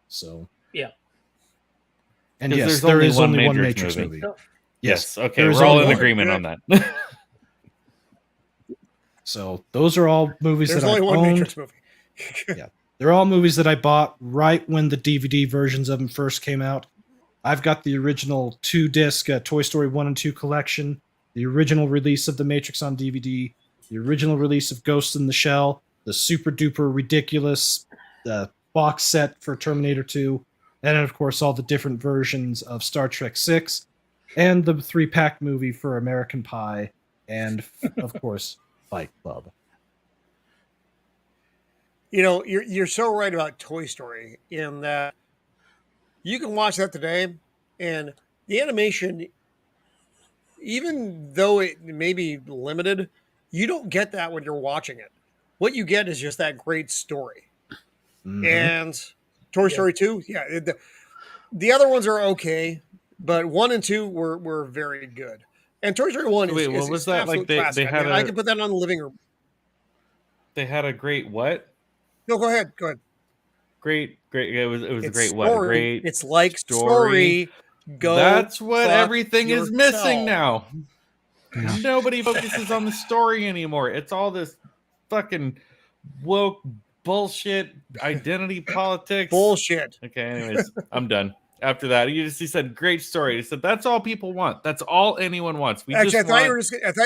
So, Yeah. and 'Cause yes, there's there only is one only one Matrix Matrix movie. movie. Yes. Okay. there is We're all only in one. agreement on that. So those are all movies There's that only I one owned. Matrix movie. They're all movies that I bought right when the DVD versions of them first came out. I've got the original 2-disc Toy Story 1 and 2 collection, the original release of The Matrix on DVD, the original release of Ghost in the Shell, the super duper ridiculous box set for Terminator 2, and then, of course, all the different versions of Star Trek 6, and the 3-pack movie for American Pie, and, of course, Fight Club. You know, you're so right about Toy Story in that you can watch that today, and the animation, even though it may be limited, you don't get that when you're watching it. What you get is just that great story. Mhm. And Toy Story 2, yeah, the other ones are okay, but 1 and 2 were very good. And Toy Story 1 Wait, what is was an that? absolute Like they classic. had I a can put that on the living room. they had a great what? No, go ahead. Go ahead. Great. It was a It's great what? story. Great. It's like story. story. Go. That's what fuck everything is missing yourself. now. Yeah. Nobody focuses on the story anymore. It's all this fucking woke bullshit, identity politics. Bullshit. Okay, anyways, I'm done. After that, he said great story. He said that's all people want. That's all anyone wants. We Actually, just I thought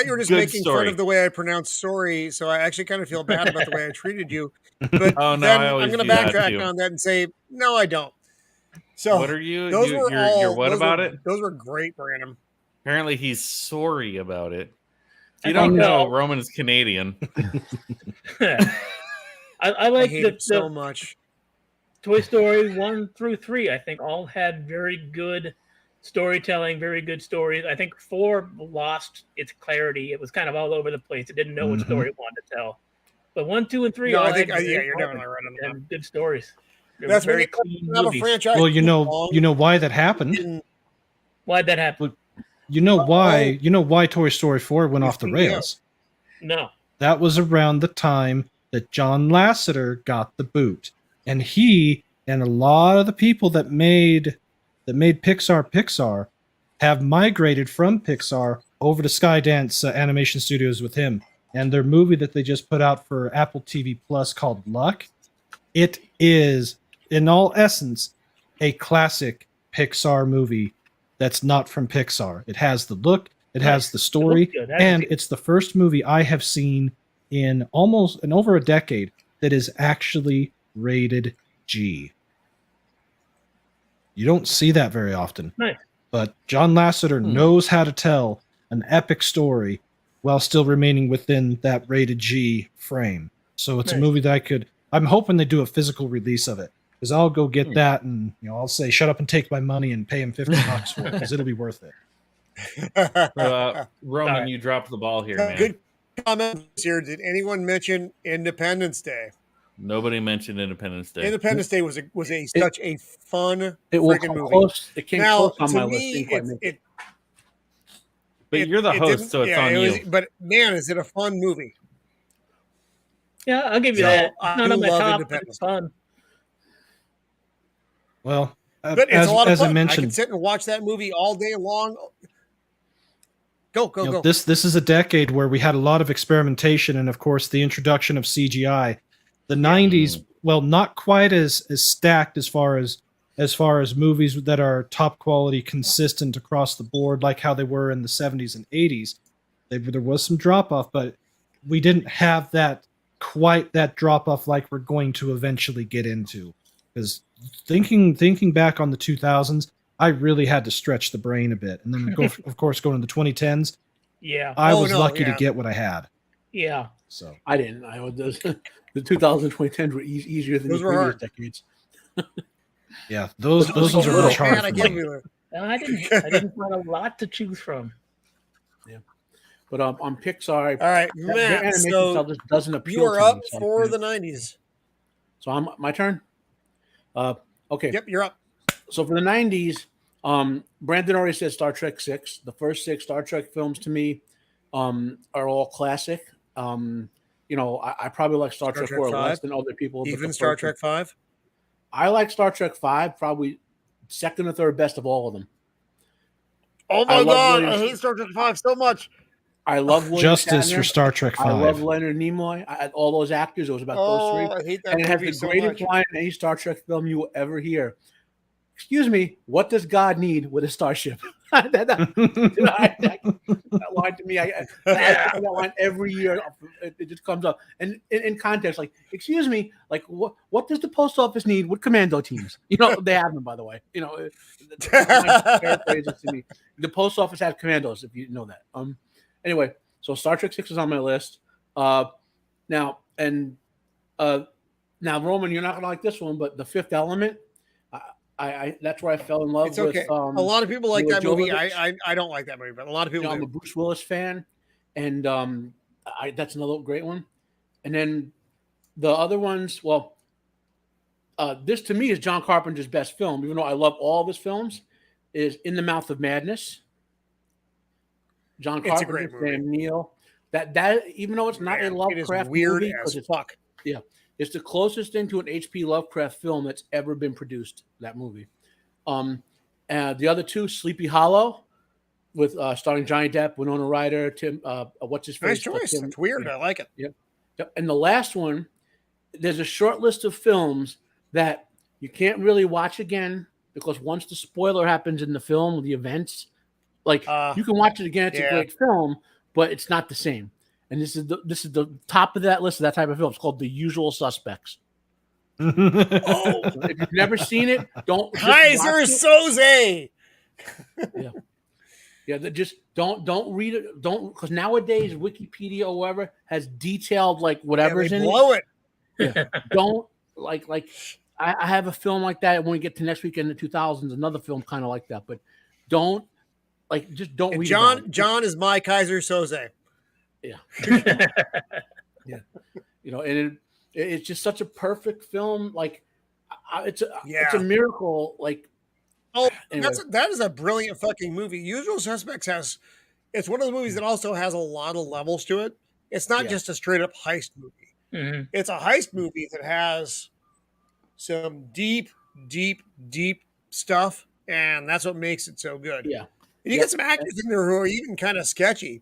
you were just good making story. fun of the way I pronounce sorry. So I actually kind of feel bad about the way I treated you. But Oh, no, then I I'm always going to do that, backtrack too. on that and say no, I don't. So What are you? Those You- were you're, all. you're what those about were, it? Those were great, Brandon. Apparently, he's sorry about it. If you I don't think know, that- Roman is Canadian. I I like hate it so much. Toy Story 1 through 3, I think, all had very good storytelling, very good stories. I think 4 lost its clarity. It was kind of all over the place. It didn't know what story it wanted to tell. But 1, 2, and 3 No, all I think had yeah, very you're solid definitely right on that. and good stories. They're That's when very you clean have a movies. franchise. Well, too long, you know why that happened. didn't- Why'd that happen? You know why Toy Story 4 went You off the think, yeah. rails. No. That was around the time that John Lasseter got the boot, and he and a lot of the people that made Pixar have migrated from Pixar over to Skydance Animation Studios with him. And their movie that they just put out for Apple TV Plus called Luck, it is in all essence a classic Pixar movie that's not from Pixar. It has the look, it has the story, It looks good. I haven't and seen it's the first movie I have seen in over a decade that is actually rated G. You don't see that very often. Nice. But John Lasseter knows how to tell an epic story while still remaining within that rated G frame. So it's a Nice. movie that I could I'm hoping they do a physical release of it, because I'll go get that, and I'll say, shut up and take my money and pay him $50 for it, because it'll be worth it. Roman, Sorry. you dropped the ball here, man. Good comment here. Did anyone mention Independence Day? Nobody mentioned Independence Day. Independence Day was such a fun It will freaking come movie. close. It came Now, close on to my list. me, Didn't quite make it. But you're the host, so it's on you. But man, is it a fun movie? Yeah, I'll give you So, that. I None of my love top, but Independence it's fun. Well, But it's as, a lot of as fun. I I mentioned, could sit and watch that movie all day long. Go. this is a decade where we had a lot of experimentation, and of course the introduction of CGI. The 90s, well, not quite as stacked as far as movies that are top quality, consistent across the board, like how they were in the 70s and 80s. There was some drop off, but we didn't have that drop off like we're going to eventually get into. Because thinking back on the 2000s, I really had to stretch the brain a bit, and then of course going to the 2010s, Yeah. I was lucky to get what I had. Yeah. So I didn't. I would those the 2010s were easier than Those the were previous hard. decades. yeah, those ones are Oh, much harder. man, I for can't me. believe it. I didn't find a lot to choose from. But on Pixar, All right, their Matt. animation So style just doesn't appeal you are to up me. So, for the 90s. So I'm my turn. Okay. Yep, you're up. So for the 90s, Brandon already said Star Trek 6. The first 6 Star Trek films to me are all classic. I probably like Star Trek 4 less 5? than other people. but Even the Star first Trek 5. I like Star Trek 5, probably second or third best of all of them. Oh I my love god, William- I hate Star Trek 5 so much. I love William Justice Shatner. for Star Trek 5. I love Leonard Nimoy. All those actors. It was about those three. I hate that And it has movie the so greatest much. line in any Star Trek film you will ever hear. Excuse me, what does God need with a starship? that line to me, I say that line every year. It just comes up. And in context, like, excuse me, like what does the post office need with commando teams? They have them, by the way. Paraphrases to me. The post office has commandos, if you know that. Anyway, so Star Trek 6 is on my list. Now, Roman, you're not gonna like this one, but The Fifth Element. I that's where I fell in love It's okay. with. A lot of people like Mila that movie. Jovovich. I don't like that movie, but a lot of people I'm do. a Bruce Willis fan, and that's another great one. And then the other ones, well, this to me is John Carpenter's best film, even though I love all of his films, is In the Mouth of Madness. John It's a Carpenter, great movie. Sam Neill. That even though it's not a Man, Lovecraft it is weird movie, as 'cause fuck. it's the closest thing to an H.P. Lovecraft film that's ever been produced. That movie. The other two, Sleepy Hollow, with starring Johnny Depp, Winona Ryder, Tim. What's his Nice face? choice. Tim, It's weird. I like it. Yep. And the last one, there's a short list of films that you can't really watch again because once the spoiler happens in the film, the events, like you can watch it again. It's a great film, but it's not the same. And this is the top of that list of that type of film. It's called The Usual Suspects. If you've never seen it, don't Kaiser Soze. Just don't read it. Don't, because nowadays Wikipedia or whoever has detailed like whatever's They in blow it. Don't like I have a film like that when we get to next week in the 2000s. Another film kind of like that, but don't just don't And read about it. John is my Kaiser Soze. Yeah. And it's just such a perfect film. Like it's a miracle. Like, Anyway. That is a brilliant fucking movie. Usual Suspects it's one of the movies that also has a lot of levels to it. It's not just a straight up heist movie. Mm-hmm. It's a heist movie that has some deep stuff, and that's what makes it so good. Yeah. And you get some actors in there who are even kind of sketchy.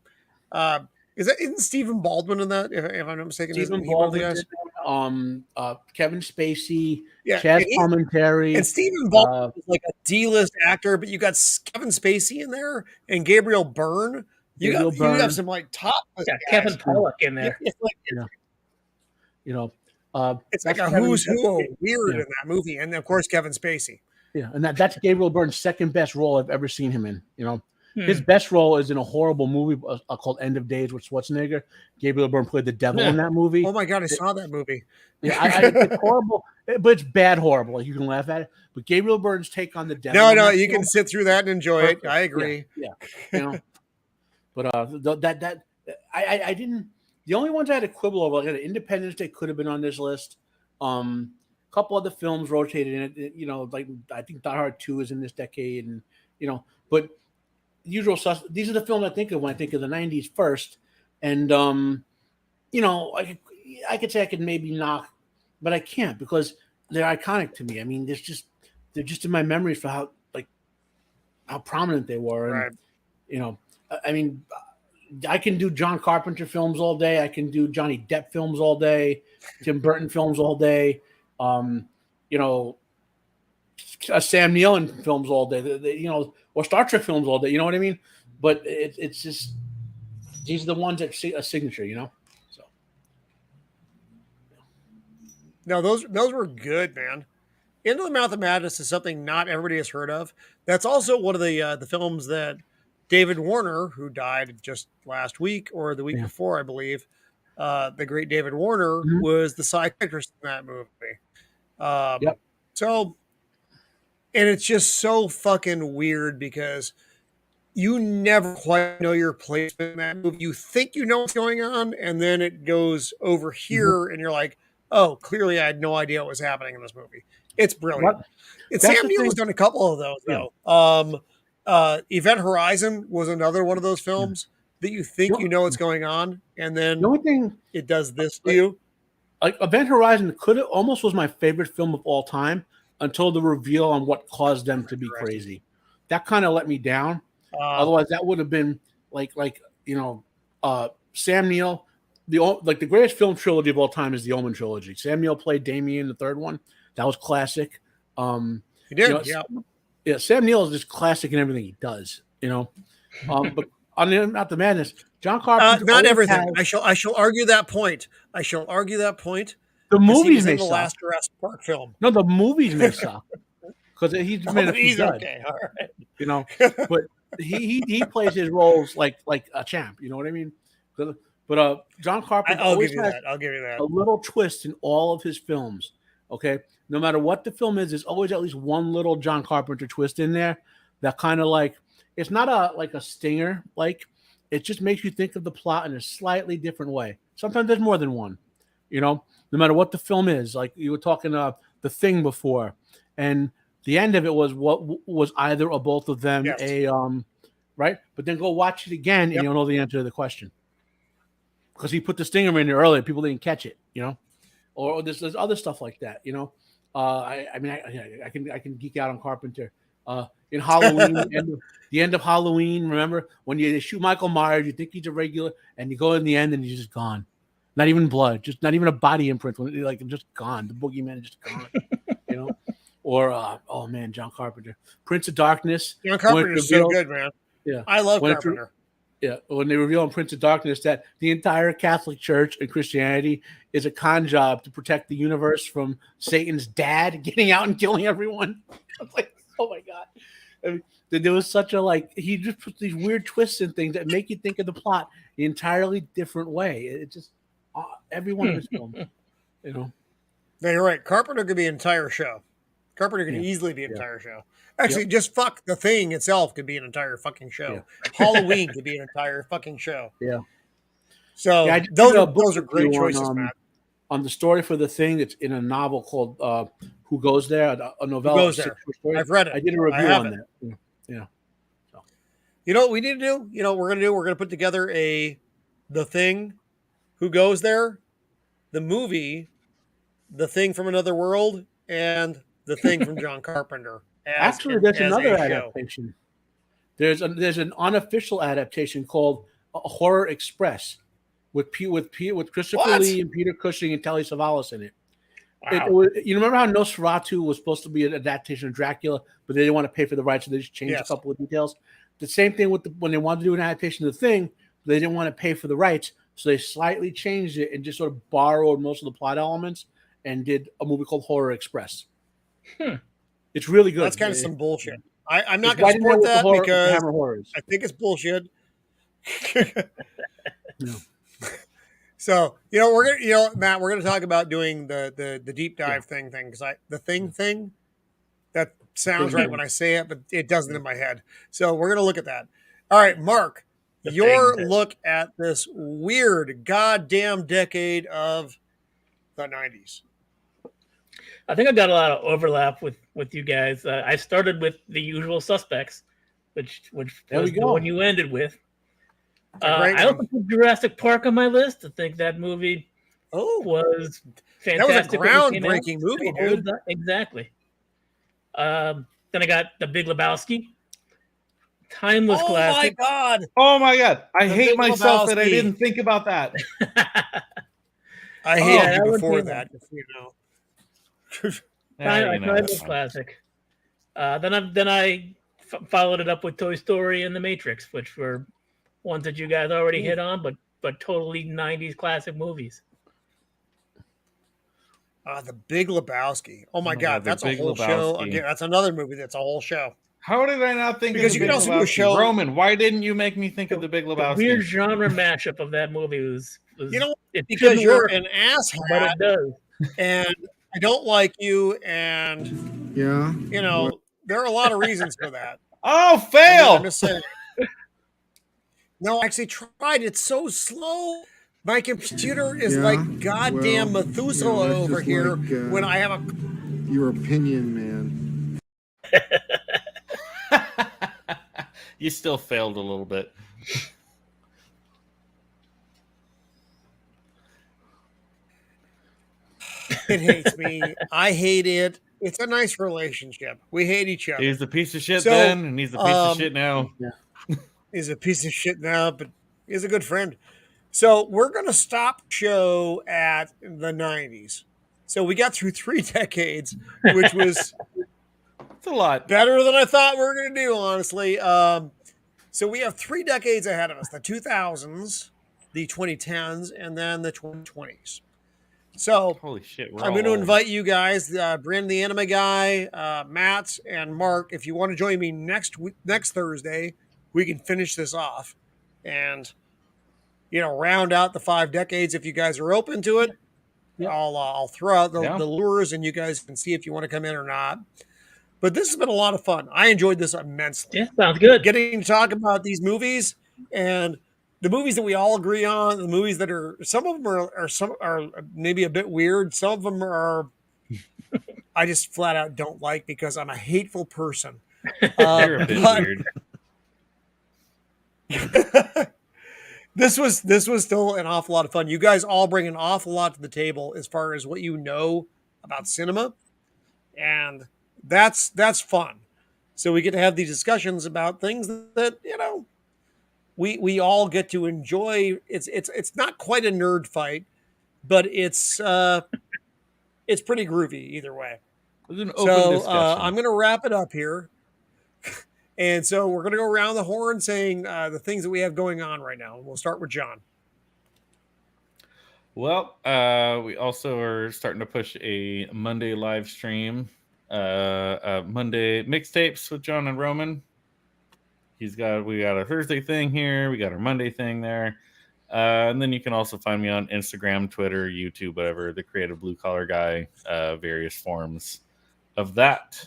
Isn't Stephen Baldwin in that? If I'm not mistaken, Stephen Baldwin, Kevin Spacey, Chaz Palminteri, and Stephen Baldwin is like a D-list actor, but you got Kevin Spacey in there and Gabriel Byrne. You have some like top. Kevin Pollak in there. It's like it's like a Kevin who's who of Spacey. weird in that movie, and of course Kevin Spacey. Yeah, and that's Gabriel Byrne's second best role I've ever seen him in. His best role is in a horrible movie called End of Days with Schwarzenegger. Gabriel Byrne played the devil in that movie. Oh my god, I saw that movie. Yeah, it's horrible, but it's bad horrible. Like you can laugh at it. But Gabriel Byrne's take on the devil. No, you can sit through that and enjoy it. I agree. Yeah, you know. But I didn't. The only ones I had to quibble over, like Independence Day, could have been on this list. A couple other films rotated in it. You know, like I think Die Hard 2 is in this decade, and you know, but Usual Suspects. These are the films I think of when I think of the '90s first, and you know, I could say I could maybe knock, but I can't because they're iconic to me. I mean, they're just in my memories for how prominent they were, and Right. you know, I mean, I can do John Carpenter films all day. I can do Johnny Depp films all day, Tim Burton films all day. You know, Sam Neill films all day. You know, or Star Trek films all day. You know what I mean? But it's just these are the ones that see a signature. You know. So No, those were good, man. Into the Mouth of Madness is something not everybody has heard of. That's also one of the films that David Warner, who died just last week or the week before, I believe, the great David Warner was the psychiatrist in that movie. So, and it's just so fucking weird because you never quite know your placement in that movie. You think you know what's going on, and then it goes over here, and you're like, oh, clearly I had no idea what was happening in this movie. It's brilliant. Sam Neill has done a couple of those, though. Event Horizon was another one of those films that you think you know what's going on, and then the only thing it does this to you. Like Event Horizon almost was my favorite film of all time until the reveal on what caused them to be crazy. That kind of let me down. Otherwise, that would have been like you know, Sam Neill. The greatest film trilogy of all time is the Omen trilogy. Sam Neill played Damien, the third one. That was classic. He did, you know, yeah. Sam Neill is just classic in everything he does. You know, but on Not the Madness, John Carpenter. Not everything. I shall argue that point. The movies may in the suck. last Jurassic Park film. No, the movies may suck because he's made a few He's good, okay. All right. you know. But he plays his roles like a champ. You know what I mean? But John Carpenter I'll always give you has that. I'll give you that. a little twist in all of his films. Okay, no matter what the film is, there's always at least one little John Carpenter twist in there that kind of like it's not a stinger. Like it just makes you think of the plot in a slightly different way. Sometimes there's more than one. You know, no matter what the film is. Like you were talking The Thing before, and the end of it was what was either or both of them right. But then go watch it again, and you'll know the answer to the question. Because he put the stinger in there earlier, people didn't catch it, you know, or there's other stuff like that, you know. I can geek out on Carpenter. In Halloween, the end of Halloween, remember when they shoot Michael Myers, you think he's a regular, and you go in the end and he's just gone, not even blood, just not even a body imprint, like just gone. The boogeyman is just gone, you know. Or oh man, John Carpenter, Prince of Darkness. John Carpenter's so good, man. Yeah, I love Carpenter. When they reveal in Prince of Darkness that the entire Catholic Church and Christianity is a con job to protect the universe from Satan's dad getting out and killing everyone. I was like, oh my God. I mean, there was such a he just puts these weird twists and things that make you think of the plot an entirely different way. It just, every one of his films, you know. No, you're right. Carpenter could be an entire show. Carpenter could easily be an entire show. Actually, just fuck The Thing itself could be an entire fucking show. Halloween could be an entire fucking show. Yeah. So those are great choices, Matt. On the story for The Thing, it's in a novel called Who Goes There, a novella. Who Goes There? I've read it. I did a review on that. Yeah. So. You know what we need to do? You know what we're gonna do? We're gonna put together The Thing, Who Goes There, the movie, The Thing from Another World, and The Thing from John Carpenter. Actually, there's another adaptation. There's an unofficial adaptation called Horror Express with Christopher Lee and Peter Cushing and Telly Savalas in it. Wow. You remember how Nosferatu was supposed to be an adaptation of Dracula, but they didn't want to pay for the rights, so they just changed a couple of details. The same thing with when they wanted to do an adaptation of The Thing, they didn't want to pay for the rights, so they slightly changed it and just sort of borrowed most of the plot elements and did a movie called Horror Express. It's really good. That's kind of some bullshit. I'm not Just going to right in there support with the that because Hammer horrors. I think it's bullshit. No. So we're gonna Matt, we're gonna talk about doing the deep dive thing because the thing that sounds right when I say it, but it doesn't in my head. So we're gonna look at that. All right, Mark, your look at this weird goddamn decade of the 90s. I think I got a lot of overlap with you guys. I started with The Usual Suspects, which There was we the go. one you ended with. Great I one. also put Jurassic Park on my list. I think that movie was fantastic. That was a groundbreaking movie, dude. Exactly. Then I got The Big Lebowski. Timeless classic. Oh my god! I The hate Big myself that I Lebowski. didn't think about that. I hated that you one before came that. Timeless classic. Then I followed it up with Toy Story and The Matrix, which were ones that you guys already hit on, but totally 90s classic movies. The Big Lebowski. Oh my god, The that's a Big whole show. Lebowski. Again, that's another movie that's a whole show. How did I not think Because of you the could Big also do a Lebowski? show. Roman, why didn't you make me think of the Big The Lebowski? weird genre mashup of that movie was it because shouldn't you're work, an asshat, but it does. and I don't like you, and there are a lot of reasons for that. Oh, fail! I'm just saying. No, I actually tried. It's so slow. My computer is like goddamn Methuselah over here when I have your opinion, man. You still failed a little bit. It hates me. I hate it. It's a nice relationship. We hate each other. He's a piece of shit then, and he's a piece of shit now. Yeah. He's a piece of shit now, but he's a good friend. So we're going to stop show at the 90s. So we got through 3 decades, which was It's a lot better than I thought we were going to do, honestly. So we have 3 decades ahead of us: the 2000s, the 2010s, and then the 2020s. So holy shit! I'm going to invite you guys, Brandon, the anime guy, Matt, and Mark. If you want to join me next Thursday, we can finish this off and round out the 5 decades. If you guys are open to it, I'll throw out the lures, and you guys can see if you want to come in or not. But this has been a lot of fun. I enjoyed this immensely. Yeah, sounds good. Getting to talk about these movies and the movies that we all agree on, the movies that are, some of them are maybe a bit weird. Some of them are I just flat out don't like because I'm a hateful person. They're a bit weird. This was still an awful lot of fun. You guys all bring an awful lot to the table as far as what you know about cinema, and that's fun. So we get to have these discussions about things that we all get to enjoy. It's not quite a nerd fight, but it's pretty groovy either way. It's an open discussion. I'm going to wrap it up here. And so we're going to go around the horn saying the things that we have going on right now. We'll start with John. Well, we also are starting to push a Monday live stream, Monday mixtapes with John and Roman. We got a Thursday thing here. We got our Monday thing there. And then you can also find me on Instagram, Twitter, YouTube, whatever, the Creative Blue Collar Guy, various forms of that.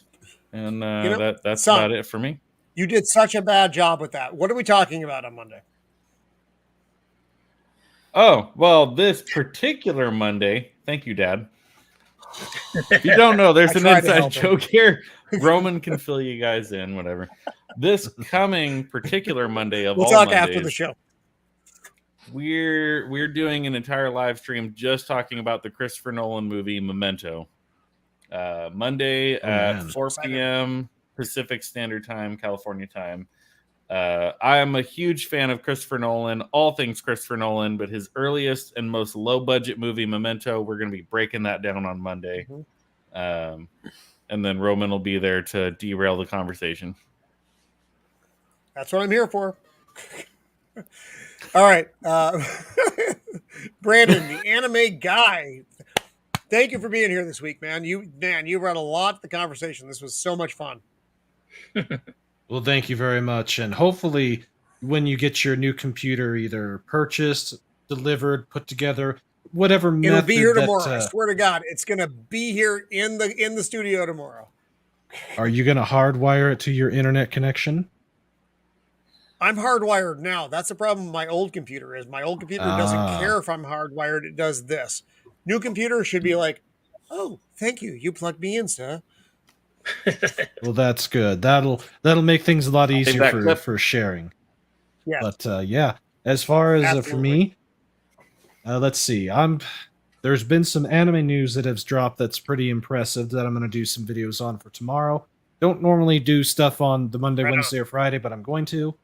And that's about it for me. You did such a bad job with that. What are we talking about on Monday? Oh, well, this particular Monday, thank you, Dad. If you don't know, there's an inside joke here. Roman can fill you guys in, whatever. This coming particular Monday of all We'll talk Mondays, after the show. We're doing an entire live stream just talking about the Christopher Nolan movie Memento. Monday at 4 p.m. Pacific Standard Time, California time. I am a huge fan of Christopher Nolan, all things Christopher Nolan, but his earliest and most low-budget movie, Memento, we're going to be breaking that down on Monday. And then Roman will be there to derail the conversation. That's what I'm here for. All right. Brandon, the anime guy. Thank you for being here this week, man. You brought a lot to the conversation. This was so much fun. Well, thank you very much. And hopefully, when you get your new computer either purchased, delivered, put together, whatever method It'll be here that, tomorrow. I swear to God, it's gonna be here in the studio tomorrow. are you going to hardwire it to your internet connection? I'm hardwired now. That's the problem with my old computer is my old computer doesn't care if I'm hardwired. It does this. New computer should be like, oh, thank you. You plugged me in, sir. Well, that's good. That'll make things a lot easier that clip. for sharing. Yes. But yeah, as far as for Absolutely. me, let's see. There's been some anime news that has dropped that's pretty impressive that I'm going to do some videos on for tomorrow. Don't normally do stuff on the Monday, Right on. Wednesday, or Friday, but I'm going to.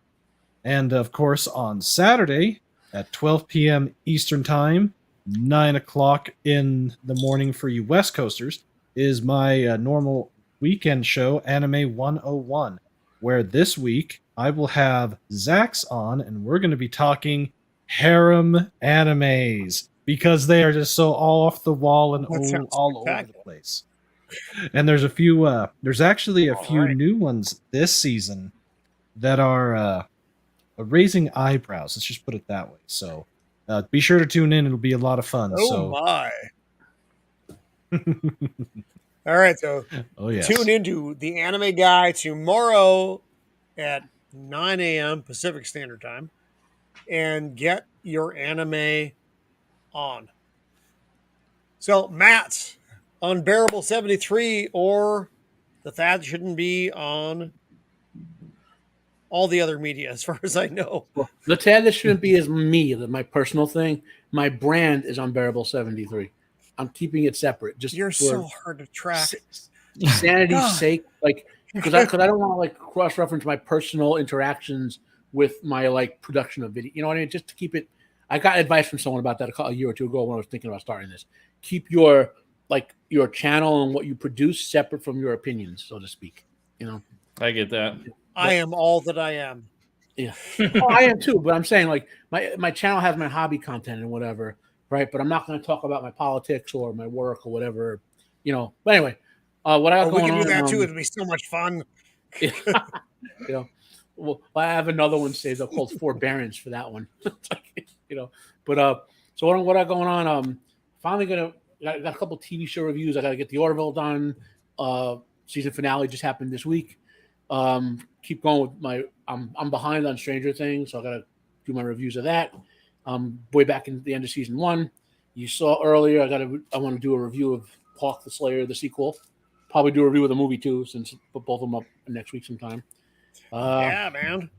And of course, on Saturday at 12 p.m. Eastern Time, 9 o'clock in the morning for you West Coasters, is my normal weekend show, Anime 101, where this week I will have Zax on, and we're going to be talking harem animes because they are just so all off the wall and That sounds all over the spectacular. place. And there's a few, there's actually a All few right. new ones this season that are raising eyebrows. Let's just put it that way. So be sure to tune in. It'll be a lot of fun. Oh my. All right, so Oh yes. tune into the Anime Guy tomorrow at 9 a.m. Pacific Standard Time and get your anime on. So, Matt, Unbearable 73 or the Thad shouldn't be on all the other media, as far as I know. Well, the tad that shouldn't be is me, my personal thing. My brand is Unbearable 73. I'm keeping it separate. Just You're for so hard to track. sanity's God. sake, like because I don't want to like cross-reference my personal interactions with my like production of video. You know what I mean? Just to keep it. I got advice from someone about that a year or two ago when I was thinking about starting this. Keep your channel and what you produce separate from your opinions, so to speak. You know. I get that. I am all that I am. Yeah. Oh, I am too, but I'm saying like my channel has my hobby content and whatever, right? But I'm not going to talk about my politics or my work or whatever, you know. But anyway, what I got We going can do on, that too. It'll be so much fun. you know, well, I have another one saved up called Forbearance for that one, you know. But so what I got going on? Finally got a couple TV show reviews. I got to get the Orville done. Season finale just happened this week. Keep going with my. I'm behind on Stranger Things, so I got to do my reviews of that. Way back in the end of season 1, you saw earlier. I want to do a review of Hawk the Slayer, the sequel. Probably do a review of the movie too, since put both of them up next week sometime. Yeah, man.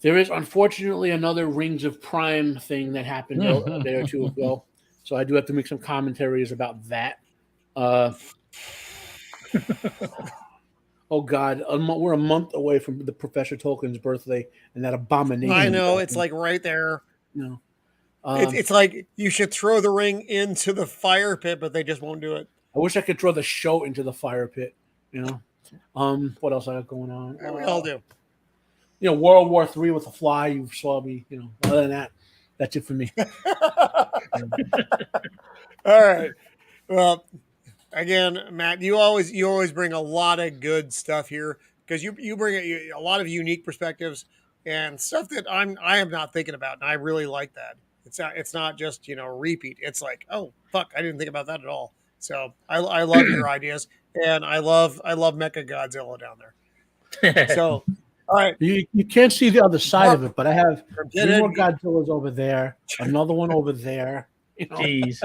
There is unfortunately another Rings of Prime thing that happened a day or two ago, so I do have to make some commentaries about that. Oh God, we're a month away from the Professor Tolkien's birthday and that abomination. I know, it's like right there. You know, It's like you should throw the ring into the fire pit, but they just won't do it. I wish I could throw the show into the fire pit. You know, what else I got going on? We all do. You know, World War III with a fly. You saw me. You know, other than that, that's it for me. All right. Well, again, Matt, you always bring a lot of good stuff here because you bring a lot of unique perspectives and stuff that I am not thinking about, and I really like that. It's not just repeat. It's like, oh fuck, I didn't think about that at all. So I love your ideas, and I love Mecha Godzilla down there. So all right, You can't see the other side of it, but I have Get 3 it. more Godzillas over there, another one over there. You know, Jeez.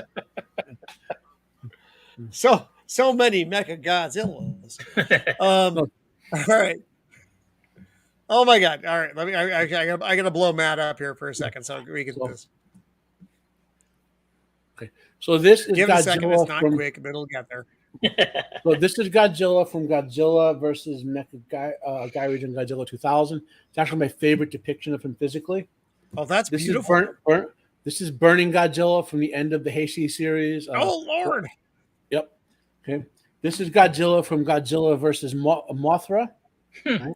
so many Mecha Godzillas. All right. Oh my God! All right, let me. I gotta blow Matt up here for a second so we can do this. okay. So this is Give it a second. Godzilla It's not from. quick, but it'll get there. So this is Godzilla from Godzilla versus Guy Region Godzilla 2000. It's actually my favorite depiction of him physically. Oh, that's This beautiful. is This is Burning Godzilla from the end of the Heisei series. Oh Lord! Yep. Okay. This is Godzilla from Godzilla versus Mothra. Right?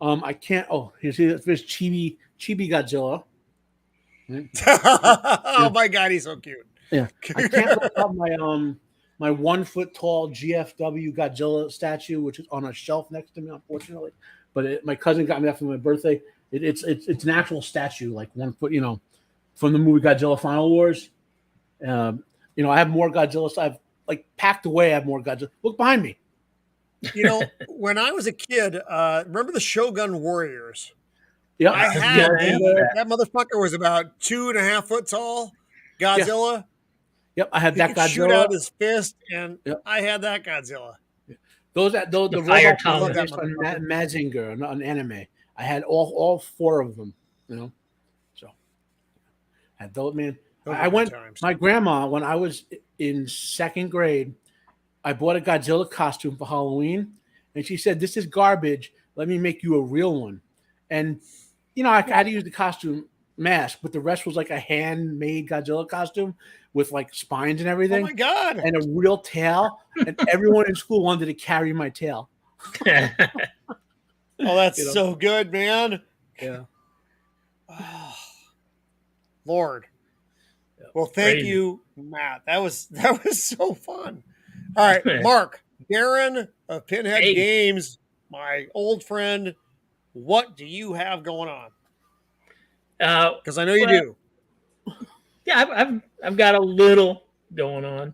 I can't. Oh, here's Chibi Godzilla. Right? Oh my God, he's so cute. Yeah. I can't look up my my 1 foot tall GFW Godzilla statue, which is on a shelf next to me, unfortunately. But my cousin got me that for my birthday. It's an actual statue, like 1 foot, from the movie Godzilla Final Wars. I have more Godzilla. So I've like packed away. I have more Godzilla. Look behind me. When I was a kid, remember the Shogun Warriors? Yeah, I had that motherfucker was about 2.5 foot tall. Godzilla. Yep, I had He that could Godzilla. shoot out his fist, and Yep. I had that Godzilla. The Fire robot Thomas. based on Mazinger, an anime. I had all 4 of them. So I had those, man. I went. My grandma, when I was in 2nd grade, I bought a Godzilla costume for Halloween, and she said, "This is garbage. Let me make you a real one." And I had to use the costume mask, but the rest was like a handmade Godzilla costume with like spines and everything. Oh my god! And a real tail, and everyone in school wanted to carry my tail. Oh, that's so good, man. Yeah. Oh, Lord. Well, thank you, Matt. That was so fun. All right, Mark Darin of Pinhead Games, my old friend. What do you have going on? Because I know you do. Yeah, I've got a little going on.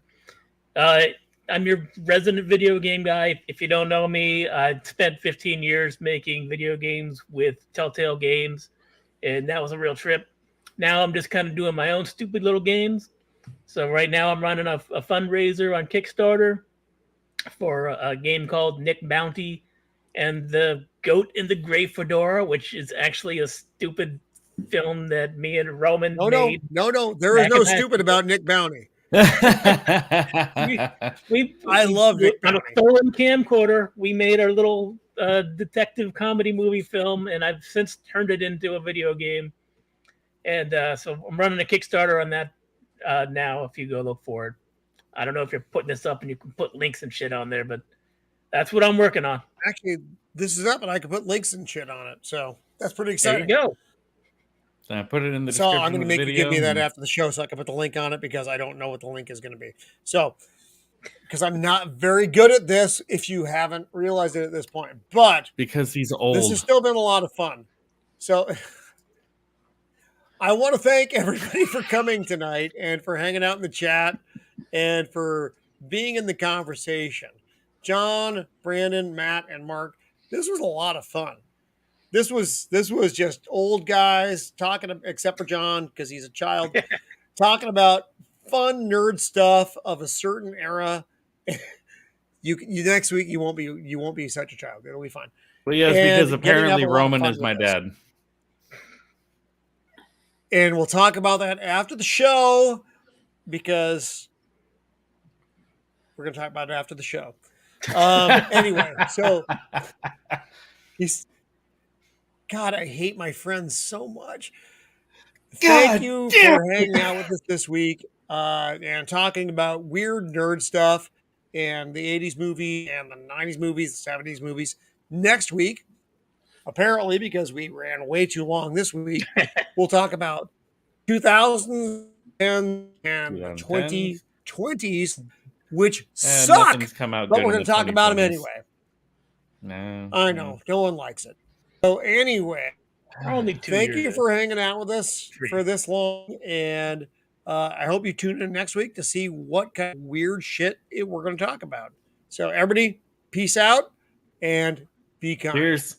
I'm your resident video game guy. If you don't know me, I spent 15 years making video games with Telltale Games, and that was a real trip. Now I'm just kind of doing my own stupid little games. So right now I'm running a fundraiser on Kickstarter for a game called Nick Bounty and the Goat in the Gray Fedora, which is actually a stupid film that me and Roman made. No. There is no stupid about Nick Bounty. I love Nick on a Bounty. stolen camcorder. We made our little detective comedy movie film, and I've since turned it into a video game. And so I'm running a Kickstarter on that now. If you go look for it, I don't know if you're putting this up and you can put links and shit on there, but that's what I'm working on. Actually, this is up, and I can put links and shit on it. So that's pretty exciting. There you go. I put it in the So description. I'm going to of make the you video. give me that after the show so I can put the link on it because I don't know what the link is going to be. So, because I'm not very good at this if you haven't realized it at this point. But because he's old. this has still been a lot of fun. So I want to thank everybody for coming tonight and for hanging out in the chat and for being in the conversation. John, Brandon, Matt, and Mark, this was a lot of fun. This was just old guys talking, except for John because he's a child, talking about fun nerd stuff of a certain era. You next week you won't be such a child. It'll be fun. Well, yes, And because getting to apparently have a lot of Roman fun is my with this. dad. And we'll talk about that after the show because we're going to talk about it after the show. Anyway, so God, I hate my friends so much. Thank you for hanging out with us this week and talking about weird nerd stuff and the 80s movie and the 90s movies, the 70s movies. Next week, apparently, because we ran way too long this week, we'll talk about 2000s and 2020s, which suck. Come out But good we're in going to the talk about them 2020s. anyway. No, I know. No one likes it. So anyway, Only 2 thank years you in. for hanging out with us for this long. And I hope you tune in next week to see what kind of weird shit we're going to talk about. So everybody, peace out and be kind. Cheers.